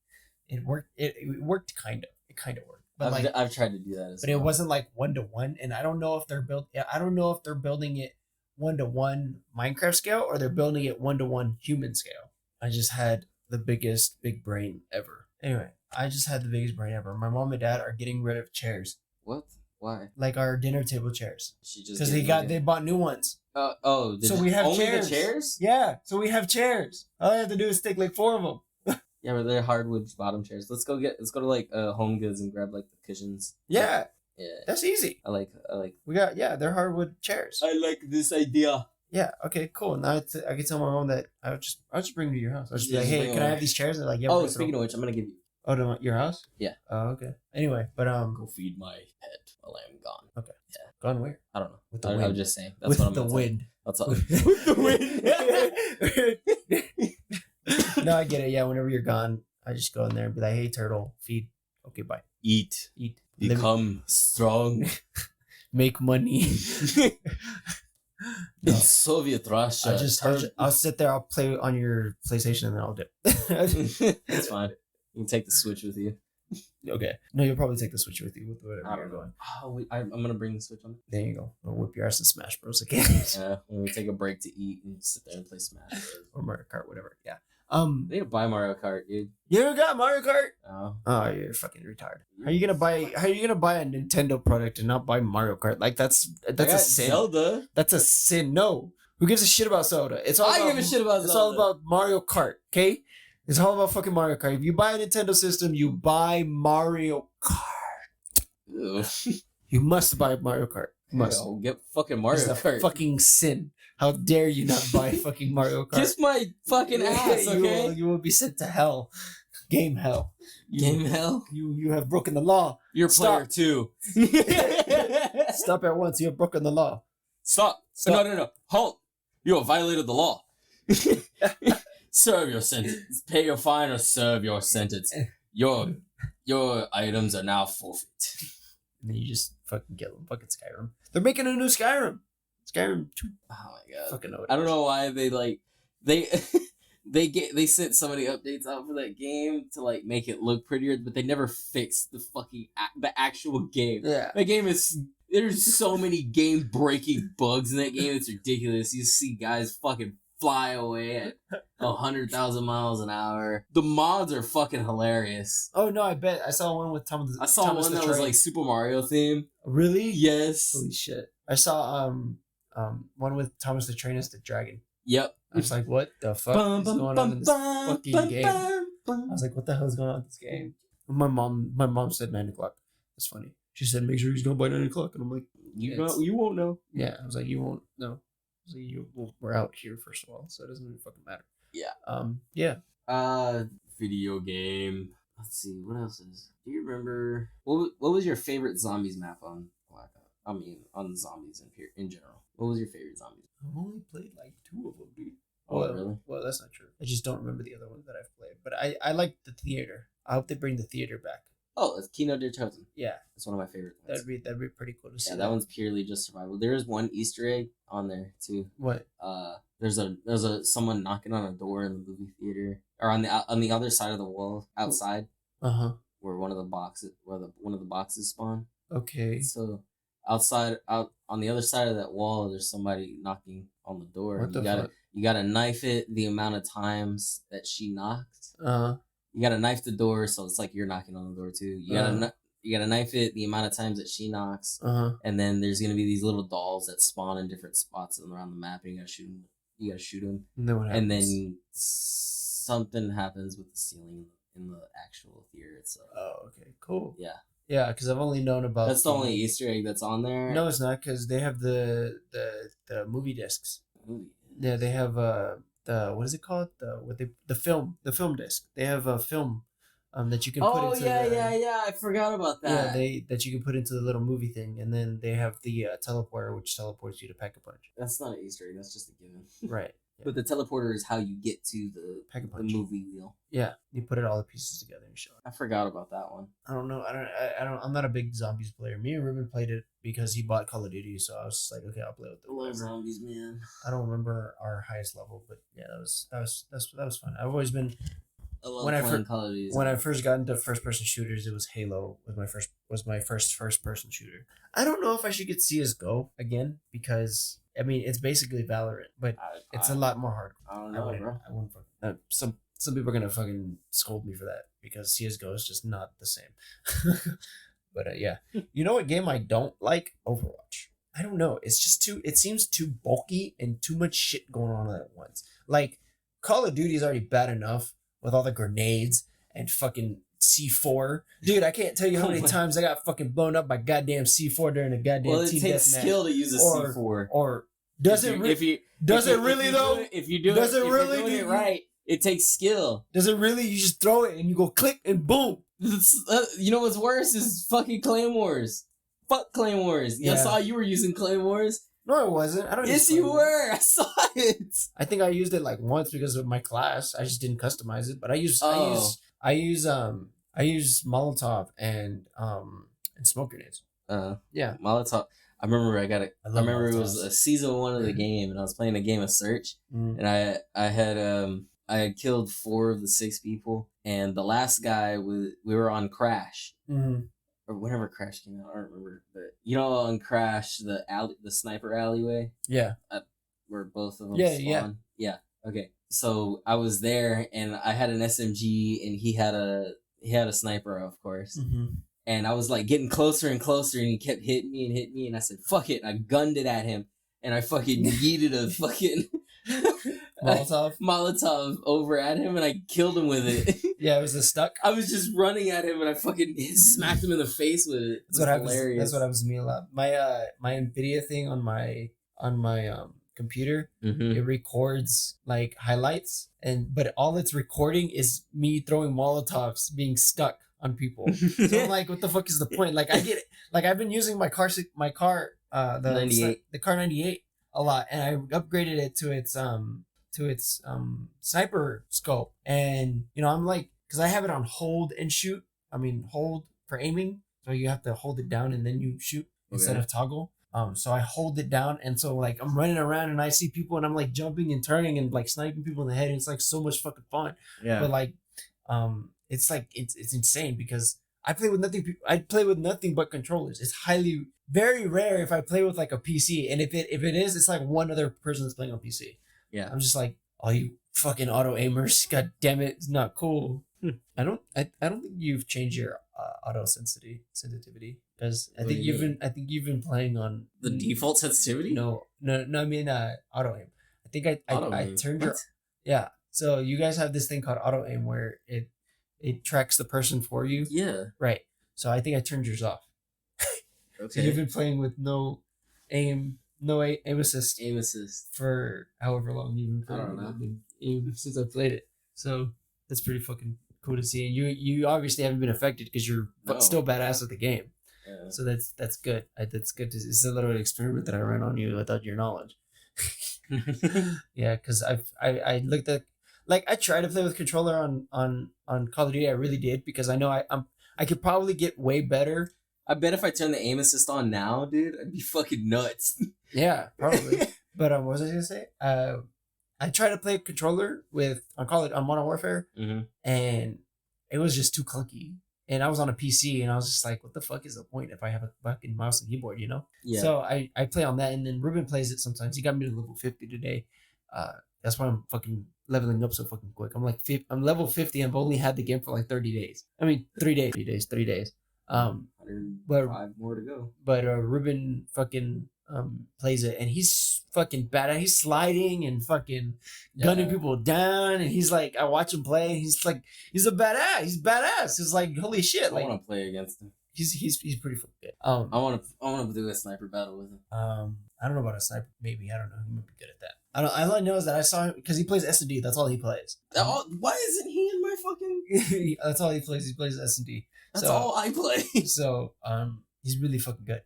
It worked. It worked kind of. It kind of worked. But I've tried to do that as well. But it wasn't like 1-to-1, and I don't know if they're building it 1-to-1 Minecraft scale or they're building it 1-to-1 human scale. I just had the biggest big brain ever. Anyway, I just had the biggest brain ever. My mom and dad are getting rid of chairs. What? Why? Like our dinner table chairs. Because they bought new ones. So we have only chairs. The chairs? Yeah, so we have chairs. All I have to do is take like 4 of them. Yeah, but they're hardwood bottom chairs. Let's go to like Home Goods and grab like the cushions. Yeah. That's easy. I like. They're hardwood chairs. I like this idea. Yeah. Okay. Cool. Now I can tell my mom that I'll just bring them to your house. I'll just be like, hey, can I have these chairs? And they're like, yeah. Oh, speaking of which, I'm gonna give you. Oh, to your house? Yeah. Oh, okay. Anyway, but go feed my pet. well, I'm gone. Okay. Yeah. Gone where? I don't know. With the I wind. was just saying. That's With what I'm the gonna wind. Say. That's all. With the wind. No, I get it. Yeah, whenever you're gone, I just go in there and be like, hey, turtle, feed. Okay, bye. Eat. Become strong. Make money. In Soviet Russia. I'll sit there, I'll play on your PlayStation, and then I'll dip. That's fine. You can take the Switch with you. Okay. No, you'll probably take the Switch with you with whatever you're going. Oh, I'm gonna bring the Switch on. There you go. I'll whip your ass in Smash Bros. again. Yeah, when we take a break to eat and sit there and play Smash Bros. Or Mario Kart, whatever. Yeah. They need to buy Mario Kart, dude. You ever got Mario Kart? Oh, You're fucking retarded. How are you gonna buy a Nintendo product and not buy Mario Kart? Like that's a sin. Zelda. That's a sin. No. Who gives a shit about Zelda? I give a shit about Zelda. It's all about Mario Kart, okay? It's all about fucking Mario Kart. If you buy a Nintendo system, you buy Mario Kart. Ew. You must buy Mario Kart. You must. Yo, get fucking Mario Kart. It's a fucking sin. How dare you not buy fucking Mario Kart? Kiss my fucking ass, okay? You will be sent to hell. Game hell. Game hell? You have broken the law. You're player 2. Stop at once. You have broken the law. Stop. No. Halt. You have violated the law. Serve your sentence. Pay your fine or serve your sentence. Your items are now forfeit. And then you just fucking kill them. Fucking Skyrim. They're making a new Skyrim. Skyrim 2. Oh my god. Fucking know I don't know why they they sent so many updates out for that game to like make it look prettier, but they never fixed the fucking the actual game. Yeah. That game is there's so many game breaking bugs in that game. It's ridiculous. You see guys fucking fly away at 100,000 miles an hour. The mods are fucking hilarious. Oh no, I bet I saw one with Thomas. I saw Thomas one the that Train. was like Super Mario themed. Really? Yes. Holy shit! I saw one with Thomas the Train as the dragon. Yep. I was like, what the fuck is going on in this fucking game? I was like, what the hell is going on in this game? My mom said 9 o'clock. That's funny. She said, make sure he's going by 9 o'clock, and I'm like, you won't know. Yeah, I was like, you won't know. So we're out here first of all, so it doesn't really fucking matter. Yeah. Yeah. Video game. Let's see, what else is? Do you remember what was your favorite zombies map on Black Ops? I mean, on zombies in general. What was your favorite zombies? I've only played like 2 of them, dude. Oh, really? Well, that's not true. I just don't remember the other ones that I've played. But I like the theater. I hope they bring the theater back. Oh, it's Kino der Toten. Yeah. That's one of my favorite ones. That'd be pretty cool to see. Yeah, that one's purely just survival. There is one Easter egg on there too. What? There's someone knocking on a door in the movie theater, or on the other side of the wall outside. Where one of the boxes spawn. Okay. So out on the other side of that wall, there's somebody knocking on the door. What the fuck? You gotta knife it the amount of times that she knocked. You gotta knife the door, so it's like you're knocking on the door too. You gotta knife it the amount of times that she knocks. And then there's gonna be these little dolls that spawn in different spots around the map. And you gotta shoot them. And then what happens? And then something happens with the ceiling in the actual theater itself. Oh, okay, cool. Yeah. Yeah, because I've only known about. That's the only Easter egg that's on there. No, it's not, because they have the movie discs. Yeah, they have the what is it called? The film disc. They have a film that you can put into. Yeah. I forgot about that. Yeah, that you can put into the little movie thing, and then they have the teleporter, which teleports you to Pack-a-Punch. That's not an Easter egg. That's just a given. Right. Yeah. But the teleporter is how you get to the movie wheel. Yeah, you put all the pieces together and show it. I forgot about that one. I don't know. I'm not a big zombies player. Me and Ruben played it because he bought Call of Duty, so I was just like, okay, I'll play with it. I love zombies, man. I don't remember our highest level, but yeah, that was fun. I've always been. I love playing Call of Duty. When I first got into first person shooters, it was Halo. Was my first person shooter. I don't know if I should get CS:GO again because. I mean, it's basically Valorant, but it's a lot more hard. I don't know, bro. I wouldn't fucking. Some people are gonna fucking scold me for that because CS:GO is just not the same. But yeah, you know what game I don't like? Overwatch. I don't know. It's just too. It seems too bulky and too much shit going on at once. Like Call of Duty is already bad enough with all the grenades and fucking C4. Dude, I can't tell you how many times I got fucking blown up by goddamn C4 during a goddamn Well, it takes skill to use a C4. Or does it really though? If you do it right, it takes skill. Does it really? You just throw it and you go click and boom. You know what's worse is fucking claymores. Fuck Claymores. I saw you were using Claymores. No, it wasn't. I don't. Yes, you were. I saw it. I think I used it like once because of my class. I just didn't customize it. But I use Molotov and smoke grenades. Yeah, Molotov. I remember I remember it was a season 1 of the game, and I was playing a game of Search, and I had killed 4 of the 6 people, and the last guy we were on Crash, or whenever Crash came out, I don't remember, but on Crash the sniper alleyway, where both of them spawn. Yeah. Okay. So I was there, and I had an SMG, and he had a sniper, of course. And I was like getting closer and closer, and he kept hitting me, and I said, "Fuck it!" And I gunned it at him, and I fucking yeeted a fucking Molotov over at him, and I killed him with it. Yeah, it was the stuck. I was just running at him, and I fucking smacked him in the face with it. That's what happens to me a lot. My Nvidia thing on my computer, it records like highlights, but all it's recording is me throwing Molotovs being stuck on people. So I'm like, what the fuck is the point? Like, I get it. Like, I've been using my car the car 98 a lot, and I upgraded it to its sniper scope. And I'm like, because I have it on hold and shoot. I mean, hold for aiming, so you have to hold it down and then you shoot instead of toggle. So I hold it down, and so like I'm running around and I see people, and I'm like jumping and turning and like sniping people in the head, and it's like so much fucking fun. Yeah. But like, it's like it's insane because I play with nothing but controllers. It's very rare if I play with like a PC, and if it is, it's like one other person that's playing on PC. Yeah. I'm just like, oh, you fucking auto aimers, god damn it, it's not cool. I don't think you've changed your auto sensitivity because I think you've been playing on the default sensitivity. No, I mean auto aim. I think I turned your So you guys have this thing called auto aim where it tracks the person for you. Yeah. Right. So I think I turned yours off. Okay. So you've been playing with no aim assist. Aim assist for however long you've been playing. I don't know. Since I played it. So that's pretty fucking cool to see. And you obviously haven't been affected because you're still badass at the game. Yeah. So that's good. That's good. It's a little experiment that I ran on you without your knowledge. Yeah, because I looked at, like, I tried to play with controller on Call of Duty. I really did, because I know I could probably get way better. I bet if I turn the aim assist on now, dude, I'd be fucking nuts. Yeah, probably. But what was I gonna say? I tried to play controller on Modern Warfare, and it was just too clunky. And I was on a PC, and I was just like, what the fuck is the point if I have a fucking mouse and keyboard, Yeah. So I play on that, and then Ruben plays it sometimes. He got me to level 50 today. That's why I'm fucking leveling up so fucking quick. I'm level 50, and I've only had the game for like 30 days. I mean, 3 days. 3 days. 105 more to go. But Ruben fucking plays it, and he's fucking badass. He's sliding and fucking gunning people down, and he's like, I watch him play, and he's like, he's a badass. He's badass. It's like, holy shit. I want to play against him. He's pretty fucking good. I want to do a sniper battle with him. I don't know about a sniper. Maybe, I don't know. He might be good at that. All I know is that I saw him because he plays S&D. That's all he plays. Why isn't he in my fucking? That's all he plays. He plays S&D. That's all I play. So he's really fucking good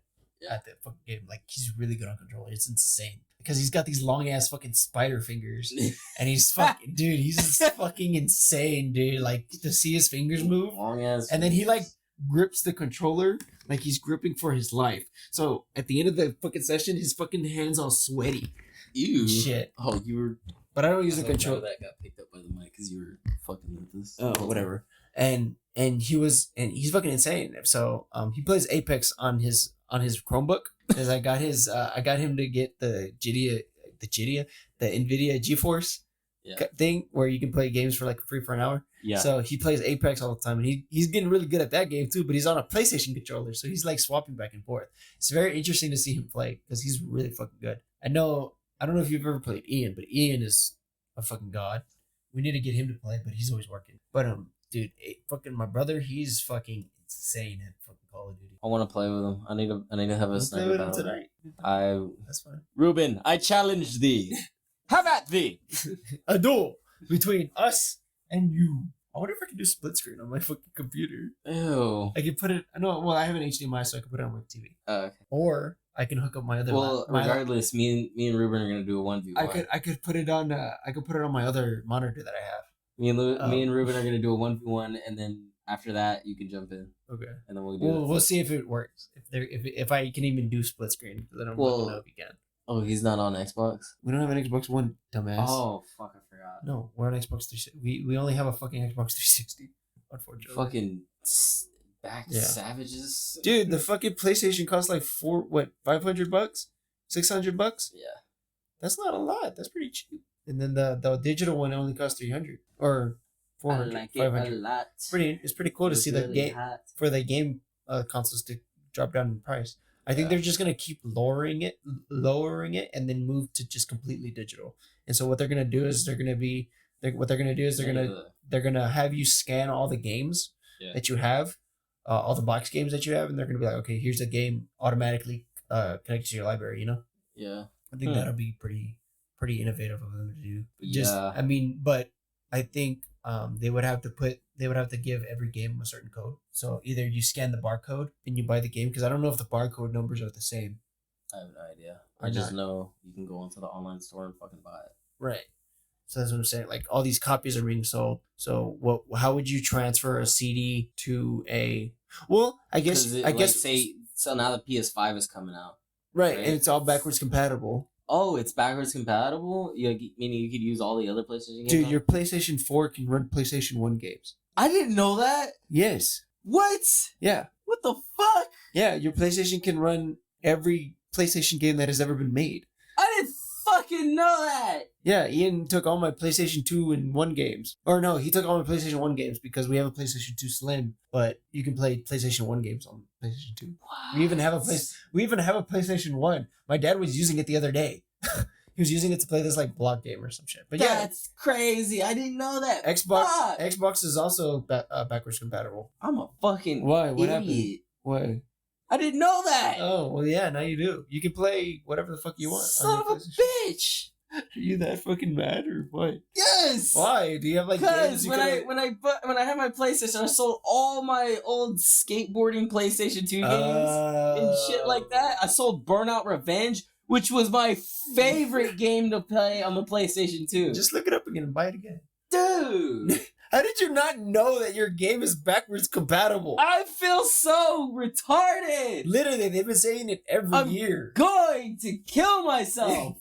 at that fucking game. Like, he's really good on controller. It's insane because he's got these long ass fucking spider fingers, and he's fucking dude. He's fucking insane, dude. Like, to see his fingers move, long ass, and then he like grips the controller like he's gripping for his life. So at the end of the fucking session, his fucking hands all sweaty. Ew. Shit. Oh, you were. But I don't use the controller. That got picked up by the mic because you were fucking with this. Oh, whatever. And he's fucking insane. So he plays Apex on his Chromebook because I got him to get the Nvidia GeForce thing where you can play games for like free for an hour. Yeah. So he plays Apex all the time, and he's getting really good at that game too. But he's on a PlayStation controller, so he's like swapping back and forth. It's very interesting to see him play because he's really fucking good. I don't know if you've ever played Ian, but Ian is a fucking god. We need to get him to play, but he's always working. But dude, fucking my brother, he's fucking insane at fucking Call of Duty. I want to play with him. I need to have a sniper battle tonight. That's fine. Ruben, I challenge thee. Have at thee. A duel between us and you. I wonder if I can do split screen on my fucking computer. Ew. I can put it. No, well, I have an HDMI, so I can put it on my TV. Oh, okay. Or I can hook up my other. Well, regardless, me and Ruben are gonna do a 1v1. I could put it on. I could put it on my other monitor that I have. Me and Ruben are gonna do a 1v1, and then after that, you can jump in. Okay. And then we'll see if it works. If I can even do split screen. Then I'm looking up again. Oh, he's not on Xbox? We don't have an Xbox One, dumbass. Oh, fuck, I forgot. No, we're on Xbox 360. We only have a fucking Xbox 360, unfortunately. Fucking savages. Dude, the fucking PlayStation costs like $500? $600? Yeah. That's not a lot. That's pretty cheap. And then the digital one only costs $300 or $400, I like $500. it a lot. It's pretty cool to see the game for the game consoles to drop down in price. I think they're just gonna keep lowering it, and then move to just completely digital. And so what they're gonna do is they're gonna have you scan all the games that you have, all the box games that you have, and they're gonna be like, okay, here's a game automatically connected to your library. You know? Yeah. I think that'll be pretty innovative of them to do. Yeah. But I think they would have to give every game a certain code. So either you scan the barcode and you buy the game, because I don't know if the barcode numbers are the same. I have no idea. I just know you can go into the online store and fucking buy it. Right. So that's what I'm saying. Like all these copies are being sold. So how would you transfer a CD to a? Well, I guess say so now the PS5 is coming out. Right, and it's all backwards compatible. Oh, it's backwards compatible? Meaning you could use all the other PlayStation games? Dude, your PlayStation 4 can run PlayStation 1 games. I didn't know that. Yes. What? Yeah. What the fuck? Yeah, your PlayStation can run every PlayStation game that has ever been made. I didn't fucking know that. Yeah, Ian took all my PlayStation 2 and 1 games. Or no, he took all my PlayStation 1 games because we have a PlayStation 2 Slim, but you can play PlayStation 1 games on PlayStation 2. What? We even have a PlayStation 1. My dad was using it the other day. He was using it to play this like block game or some shit. But that's crazy. I didn't know that. Xbox is also backwards compatible. I'm a fucking What idiot. happened? Why? I didn't know that. Oh, well, yeah, now you do. You can play whatever the fuck you want. Son of a bitch. Are you that fucking mad or what? Yes. Why? Do you have like? Because when I had my PlayStation, I sold all my old skateboarding PlayStation 2 games and shit like that. I sold Burnout Revenge, which was my favorite game to play on the PlayStation 2. Just look it up again and buy it again, dude. How did you not know that your game is backwards compatible? I feel so retarded. Literally, they've been saying it every year. Going to kill myself.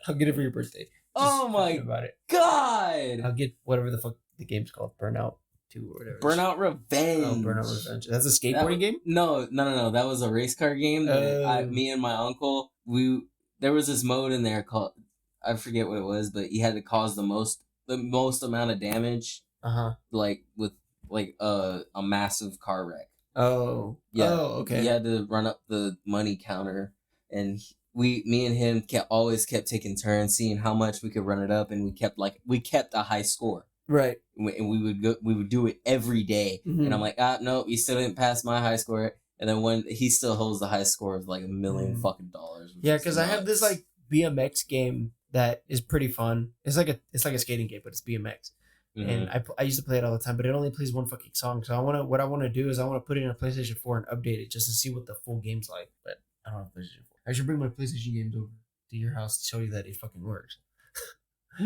I'll get it for your birthday. Oh my god! I'll get whatever the fuck the game's called, Burnout 2 or whatever. Burnout Revenge. Oh, Burnout Revenge. That's a skateboarding game? No. That was a race car game. Me and my uncle, there was this mode in there called, I forget what it was, but you had to cause the most amount of damage. Like with a massive car wreck. Oh. Yeah. Oh, okay. You had to run up the money counter, and me and him always kept taking turns, seeing how much we could run it up, and we kept a high score. Right. And we would do it every day. Mm-hmm. And I'm like, no, you still didn't pass my high score. And then when he still holds the high score of like $1 million fucking dollars. Yeah, because I have this like BMX game that is pretty fun. It's like a skating game, but it's BMX. Mm-hmm. And I used to play it all the time, but it only plays one fucking song. So what I want to do is I want to put it in a PlayStation 4 and update it just to see what the full game's like. But I don't have PlayStation 4. I should bring my PlayStation games over to your house to show you that it fucking works. I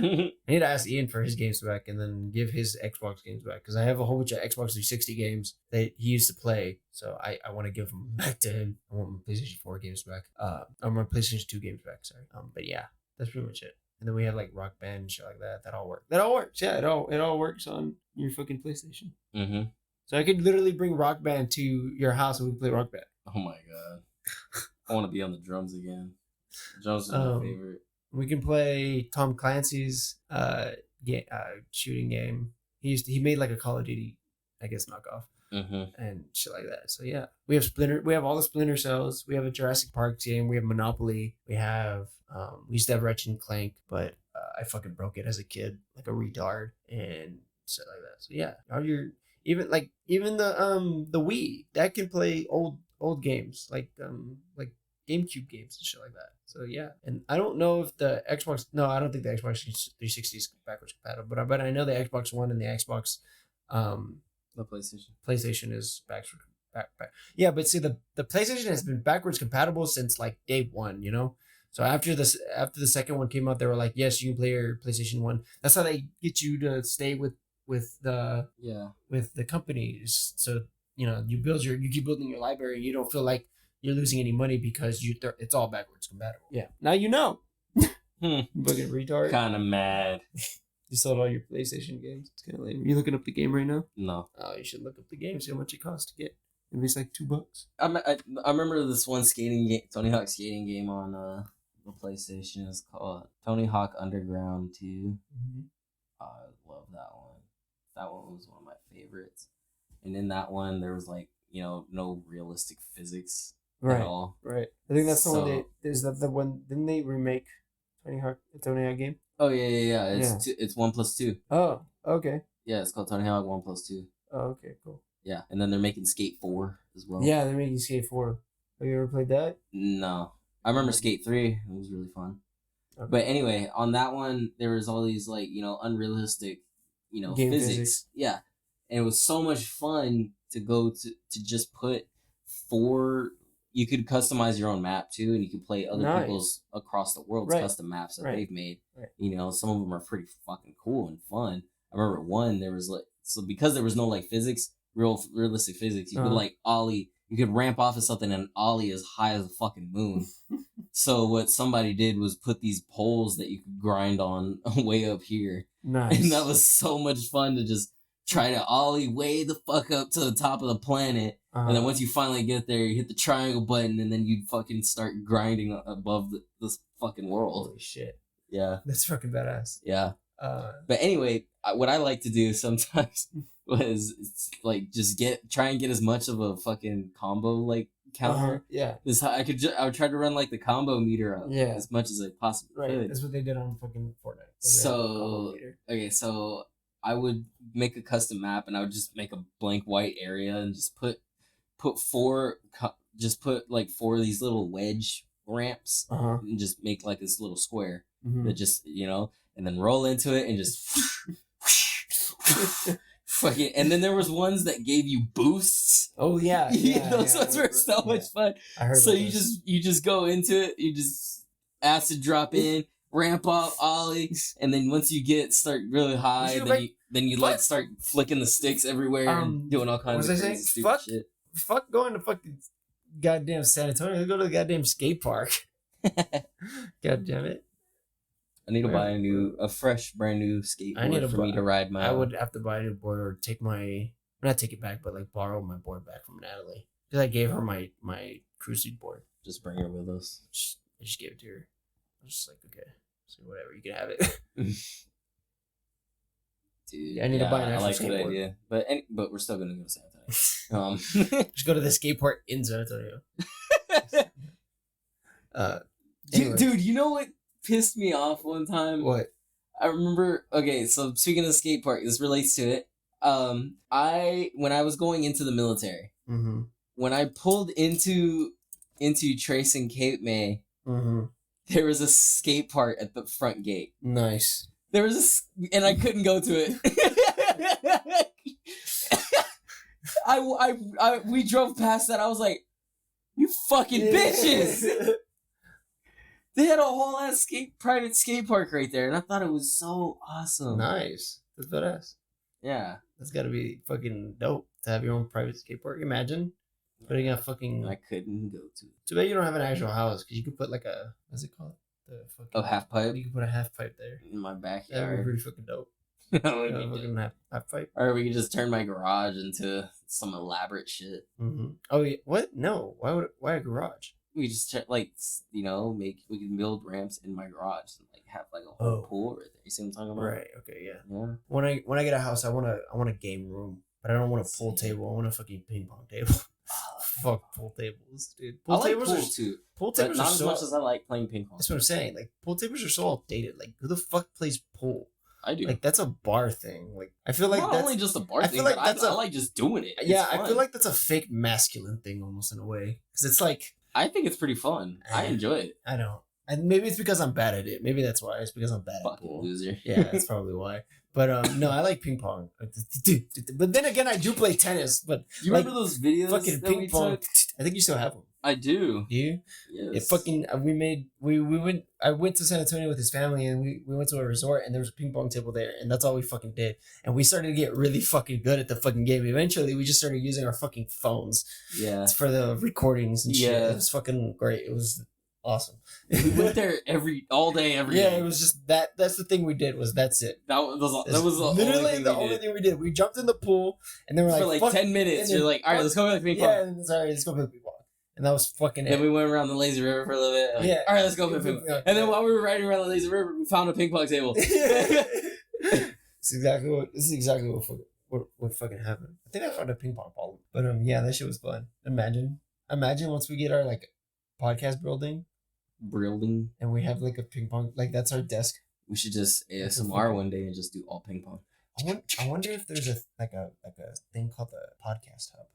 need to ask Ian for his games back and then give his Xbox games back, because I have a whole bunch of Xbox 360 games that he used to play. So I want to give them back to him. I want my PlayStation 4 games back. Or my PlayStation 2 games back, sorry. But yeah, that's pretty much it. And then we have like Rock Band and shit like that. That all works. Yeah, it all works on your fucking PlayStation. Mm-hmm. So I could literally bring Rock Band to your house and we play Rock Band. Oh my god. I want to be on the drums again. Drums is my favorite. We can play Tom Clancy's shooting game. He made like a Call of Duty, I guess, knockoff. Mm-hmm. And shit like that. So yeah, we have all the Splinter Cells. We have a Jurassic Park game. We have Monopoly. We have we used to have Ratchet and Clank, but I fucking broke it as a kid, like a retard, and shit like that. So yeah, even the Wii that can play old games like GameCube games and shit like that. So yeah, and I don't know if the Xbox. No, I don't think the Xbox 360 is backwards compatible. But I know the Xbox One and the Xbox, The PlayStation. PlayStation is back. Yeah, but see, the PlayStation has been backwards compatible since like day one. You know. So after the second one came out, they were like, yes, you can play your PlayStation 1. That's how they get you to stay with the companies. So you keep building your library. You don't feel like you're losing any money because it's all backwards compatible. Yeah. Now you know. Fucking retard. Kind of mad. You sold all your PlayStation games. It's kind of lame. Are you looking up the game right now? No. Oh, you should look up the game. See how much it costs to get. Maybe it's like $2. I remember this one skating game, Tony Hawk skating game on the PlayStation. It's called Tony Hawk Underground 2. Mm-hmm. I love that one. That one was one of my favorites. And in that one, there was like no realistic physics at all. Right. I think that's the one. Is that the one? Didn't they remake Tony Hawk game? Oh yeah. It's 1+2. Oh, okay. Yeah, it's called Tony Hawk 1+2. Oh, okay, cool. Yeah, and then they're making Skate 4 as well. Yeah, they're making Skate 4. Have you ever played that? No. I remember Skate 3. It was really fun. Okay. But anyway, on that one, there was all these like, unrealistic, game physics. Yeah. And it was so much fun to go to just put 4. You could customize your own map too, and you could play other people's across the world's custom maps that they've made. Right. Some of them are pretty fucking cool and fun. I remember one, there was like, so because there was no like physics, realistic physics, you could like ollie, you could ramp off of something and ollie as high as the fucking moon. So what somebody did was put these poles that you could grind on way up here. Nice. And that was so much fun to just try to ollie way the fuck up to the top of the planet. And then once you finally get there, you hit the triangle button and then you fucking start grinding above this fucking world. Holy shit. Yeah. That's fucking badass. Yeah. But anyway, what I like to do sometimes was like just try and get as much of a fucking combo like counter. Yeah. I would try to run like the combo meter up as much as I possibly could. That's what they did on fucking Fortnite. So I would make a custom map and I would just make a blank white area and just put 4 of these little wedge ramps and just make like this little square that just and then roll into it and just fucking. And then there was ones that gave you boosts. Oh yeah, those ones were so much fun. I heard. So you just go into it, you just acid drop in, ramp up, ollie, and then once you start really high, then you like start flicking the sticks everywhere and doing all kinds of crazy stupid shit. Fuck going to fucking goddamn San Antonio. Let's go to the goddamn skate park. God damn it. I need to buy a fresh, brand new skateboard for me to ride my. I would have to buy a new board or not take it back, but like borrow my board back from Natalie. Because I gave her my cruising board. Just bring her with us. I just gave it to her. I was just like, okay, so whatever, you can have it. Dude, I need to buy an actual skateboard. Idea. But we're still gonna go to San Antonio. Just go to the skate park in San Antonio. Dude, you know what pissed me off one time? What? I remember. Okay, so speaking of the skate park, this relates to it. When I was going into the military, when I pulled into Trace and Cape May, there was a skate park at the front gate. Nice. There was and I couldn't go to it. We drove past that. I was like, "You fucking bitches!" They had a whole ass private skate park right there, and I thought it was so awesome. Nice. That's badass. Yeah, that's gotta be fucking dope to have your own private skate park. Imagine putting a fucking. I couldn't go to it. Too bad you don't have an actual house, because you could put like what's it called? Half pipe. You can put a half pipe there in my backyard. That'd be pretty fucking dope. Fucking half pipe. Or we could just turn my garage into some elaborate shit. Oh yeah. What? No. Why a garage? We just we can build ramps in my garage and like have like a whole pool right there. You see what I'm talking about? Right. Okay. Yeah. When I get a house, I want a game room, but I don't want a pool table. I want a fucking ping pong table. Fuck pool tables, dude. Pool tables are too. Pool tables not are as much as I like playing ping pong. That's what I'm saying. Like pool tables are so outdated. Like who the fuck plays pool? I do. Like that's a bar thing. Like I feel like not only just a bar thing, but I like just doing it. I feel like that's a fake masculine thing almost in a way, because it's like I think it's pretty fun. I enjoy it. I know. And maybe it's because I'm bad at it. Maybe that's why. It's because I'm bad at pool. Loser. Yeah, that's probably why. But no, I like ping pong. But then again, I do play tennis. But you remember those videos? Fucking ping pong. I think you still have them. I do. You? Yes. It fucking we went. I went to San Antonio with his family, and we went to a resort, and there was a ping pong table there, and that's all we fucking did. And we started to get really fucking good at the fucking game. Eventually, we just started using our fucking phones. Yeah. For the recordings and shit. It was fucking great. It was awesome. We went there all day, every day. Yeah, it was just that. That's the thing we did. That's it. That was literally the only thing we did. We jumped in the pool, and then we're like, for like 10 minutes. You're like, all right, let's go play ping pong. Yeah, and sorry, let's go play ping pong. And that was fucking. Then we went around the lazy river for a little bit. Like, yeah. All right, let's go play ping pong. And then while we were riding around the lazy river, we found a ping pong table. This is exactly what fucking happened. I think I found a ping pong ball. But yeah, that shit was fun. Imagine once we get our like podcast building, and we have like a ping pong, like that's our desk. We should just ASMR one day and just do all ping pong. I wonder if there's a thing called the podcast hub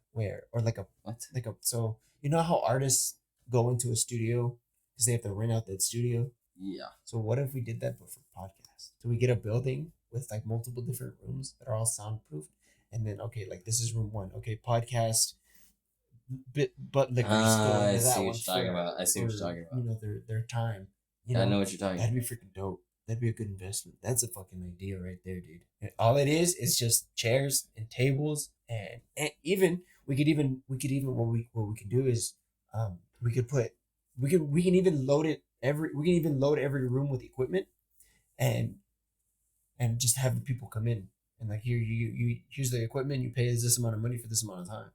so you know how artists go into a studio because they have to rent out that studio. Yeah. So what if we did that but for podcasts? So we get a building with like multiple different rooms that are all soundproof, and then like this is room 1. Okay, podcast. But like I see what you're talking about. You know their time. I know what you're talking about. That'd be freaking dope. That'd be a good investment. That's a fucking idea right there, dude. And all it is just chairs and tables, and even we could even what we can do is we can even load every room with equipment, and just have the people come in and like here's the equipment, you pay this amount of money for this amount of time.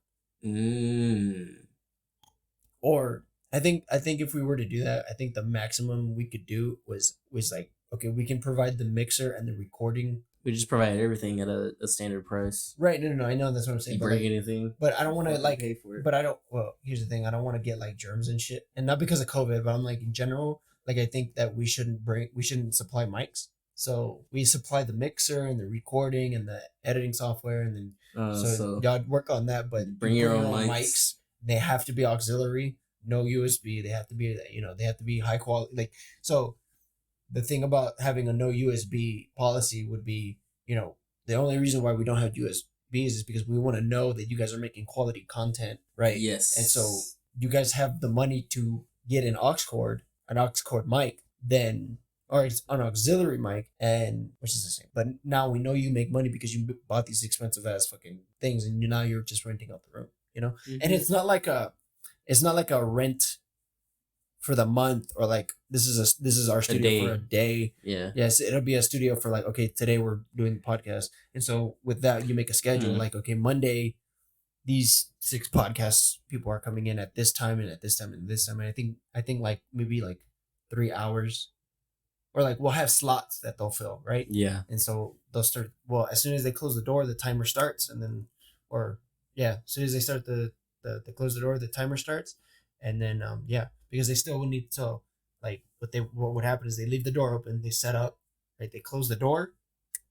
Or I think if we were to do that, I think the maximum we could do was like, okay, we can provide the mixer and the recording. We just provide everything at a standard price. Right. No, I know that's what I'm saying. Bring anything. But I don't want to like pay for it. But I don't. Well, here's the thing. I don't want to get like germs and shit, and not because of COVID, but I'm like in general. Like I think that we shouldn't supply mics. So we supply the mixer and the recording and the editing software, and then so y'all work on that. But bring your own mics. They have to be auxiliary, no USB. They have to be they have to be high quality. Like so. The thing about having a no USB policy would be, the only reason why we don't have USBs is because we want to know that you guys are making quality content, right? Yes. And so you guys have the money to get an aux cord mic, or it's an auxiliary mic, and which is the same. But now we know you make money because you bought these expensive ass fucking things, and now you're just renting out the room, Mm-hmm. And it's not like a rent for the month, or like this is our studio for a day. Yeah. Yes, it'll be a studio for like, okay, today we're doing the podcast, and so with that you make a schedule. Like, okay, Monday, these 6 podcasts people are coming in at this time and at this time and this time. And I think like maybe like 3 hours, or like we'll have slots that they'll fill, right? Yeah. And so they'll start. Well, as soon as they close the door, the timer starts, and then, as soon as they start the close the door, the timer starts, and then because they still would need to, like, what would happen is they leave the door open, they set up, right? They close the door,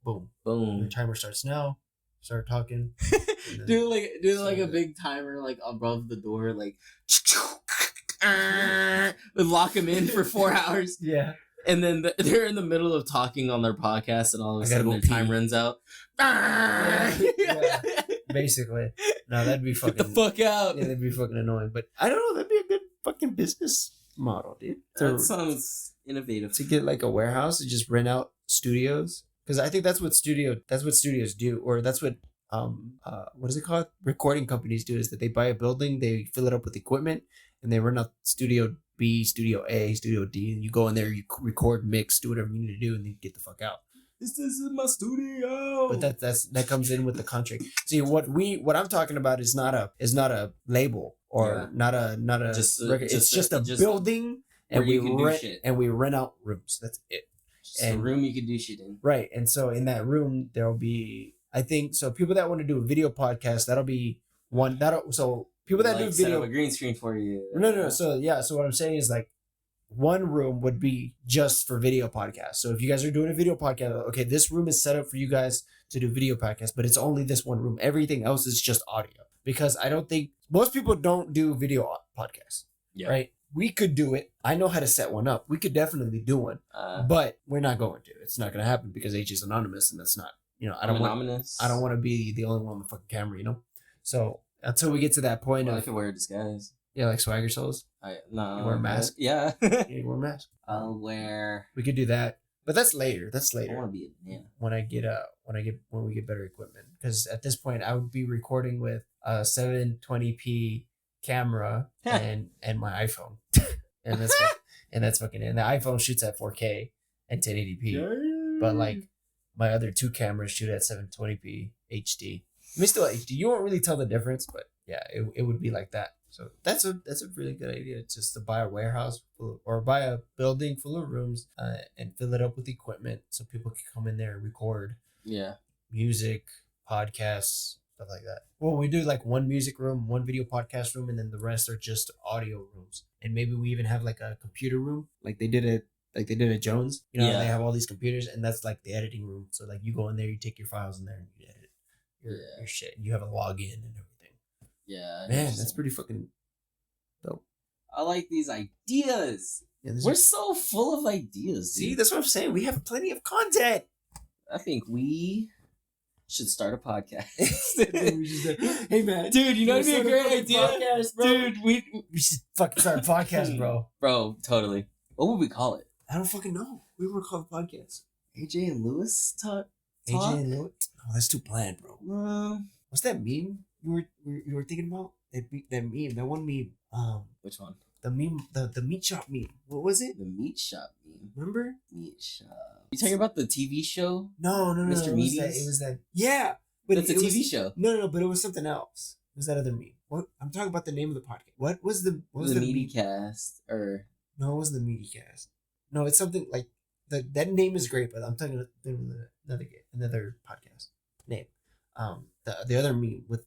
boom. And the timer starts now. Start talking. Do like a big timer like above the door, like would lock them in for 4 hours. Yeah. And then they're in the middle of talking on their podcast, and all of a sudden their time runs out. Yeah. Basically. No, that'd be fucking. Get the fuck out. Yeah, that'd be fucking annoying. But I don't know. That'd be a good fucking business model, dude. That sounds innovative. To get like a warehouse and just rent out studios, because I think that's what studios do, or that's what what is it called? Recording companies do, is that they buy a building, they fill it up with equipment, and they rent out Studio B, Studio A, Studio D, and you go in there, you record, mix, do whatever you need to do, and then get the fuck out. This is my studio. But that comes in with the contract. See, what I'm talking about is not a label, or not a record. It's just a building, and we rent out rooms. That's it. Just a room you can do shit in. Right. And so in that room there'll be, I think, so people that want to do a video podcast, that'll be one. So people that do video, set up a green screen for you. No. So what I'm saying is like, one room would be just for video podcasts. So if you guys are doing a video podcast, okay, this room is set up for you guys to do video podcasts, but it's only this one room. Everything else is just audio, because I don't think most people don't do video podcasts. right? We could do it. I know how to set one up. We could definitely do one, but we're not going to. It's not going to happen because H is anonymous, and that's not. I don't want to be the only one on the fucking camera. So until we get to that point, I could wear a disguise. Yeah, like Swagger Souls. No. You wear a mask. Yeah. You wear a mask. I'll wear. We could do that, but that's later. That's later. I want to be a banana. When we get better equipment, because at this point I would be recording with a 720p camera and my iPhone, and that's fucking. And the iPhone shoots at 4K and 1080p, but like my other two cameras shoot at 720p HD. I mean, still HD. You won't really tell the difference, but yeah, it would be like that. So that's a really good idea. Just to buy a warehouse or buy a building full of rooms and fill it up with equipment so people can come in there and record. Yeah. Music, podcasts, stuff like that. Well, we do like one music room, one video podcast room, and then the rest are just audio rooms. And maybe we even have like a computer room, like they did at Jones. They have all these computers, and that's like the editing room. So like you go in there, you take your files in there, and you edit your shit. You have a login and everything. Yeah. Man, that's pretty fucking dope. I like these ideas. Yeah, we're so full of ideas, dude. See, that's what I'm saying. We have plenty of content. I think we should start a podcast. Hey, man. Dude, you know what'd be a great idea? Podcast, bro. Dude, we should fucking start a podcast, bro. Bro, totally. What would we call it? I don't fucking know. We were called a podcast. AJ and Lewis talk? AJ and Lewis? Oh, that's too bland, bro. What's that meme you were thinking about? That meme, that one meme. Which one? The meme, the meat shop meme. What was it? The meat shop meme. Remember? Meat shop. You talking about the TV show? No. Mr. Meaties? It was that. Yeah, but it's a TV show. No, but it was something else. It was that other meme. What? I'm talking about the name of the podcast. What was the themeetycast or? No, it wasn't the meatycast. No, it's something like that name is great, but I'm talking about another podcast name. The other meme with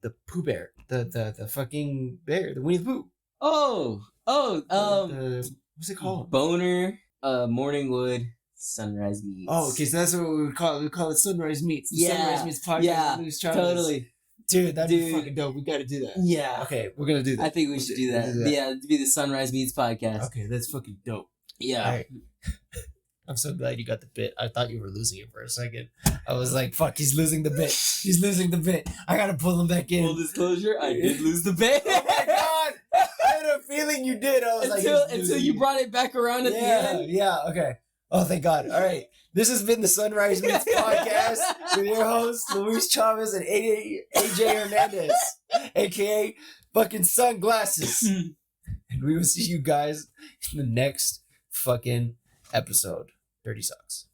the Pooh Bear, the fucking bear, the Winnie the Pooh. What's it called? Boner, Morningwood, Sunrise Meats. Oh, okay, so that's what we would call it. We call it Sunrise Meats. Sunrise Meats podcast. Yeah, totally. Dude, that'd be fucking dope. We got to do that. Yeah. Okay, we're gonna do that. I think we should do that. Yeah, to be the Sunrise Meats podcast. Okay, that's fucking dope. Yeah. Right. I'm so glad you got the bit. I thought you were losing it for a second. I was like, fuck, he's losing the bit. He's losing the bit. I gotta pull him back in. Full disclosure, I did lose the bit. Oh my god! I had a feeling you did. I was until you brought it back around at the end. Yeah, okay. Oh, thank God. All right. This has been the Sunrise Meats podcast with your hosts, Luis Chavez and AJ Hernandez, a.k.a. fucking sunglasses. And we will see you guys in the next fucking episode. Dirty Socks.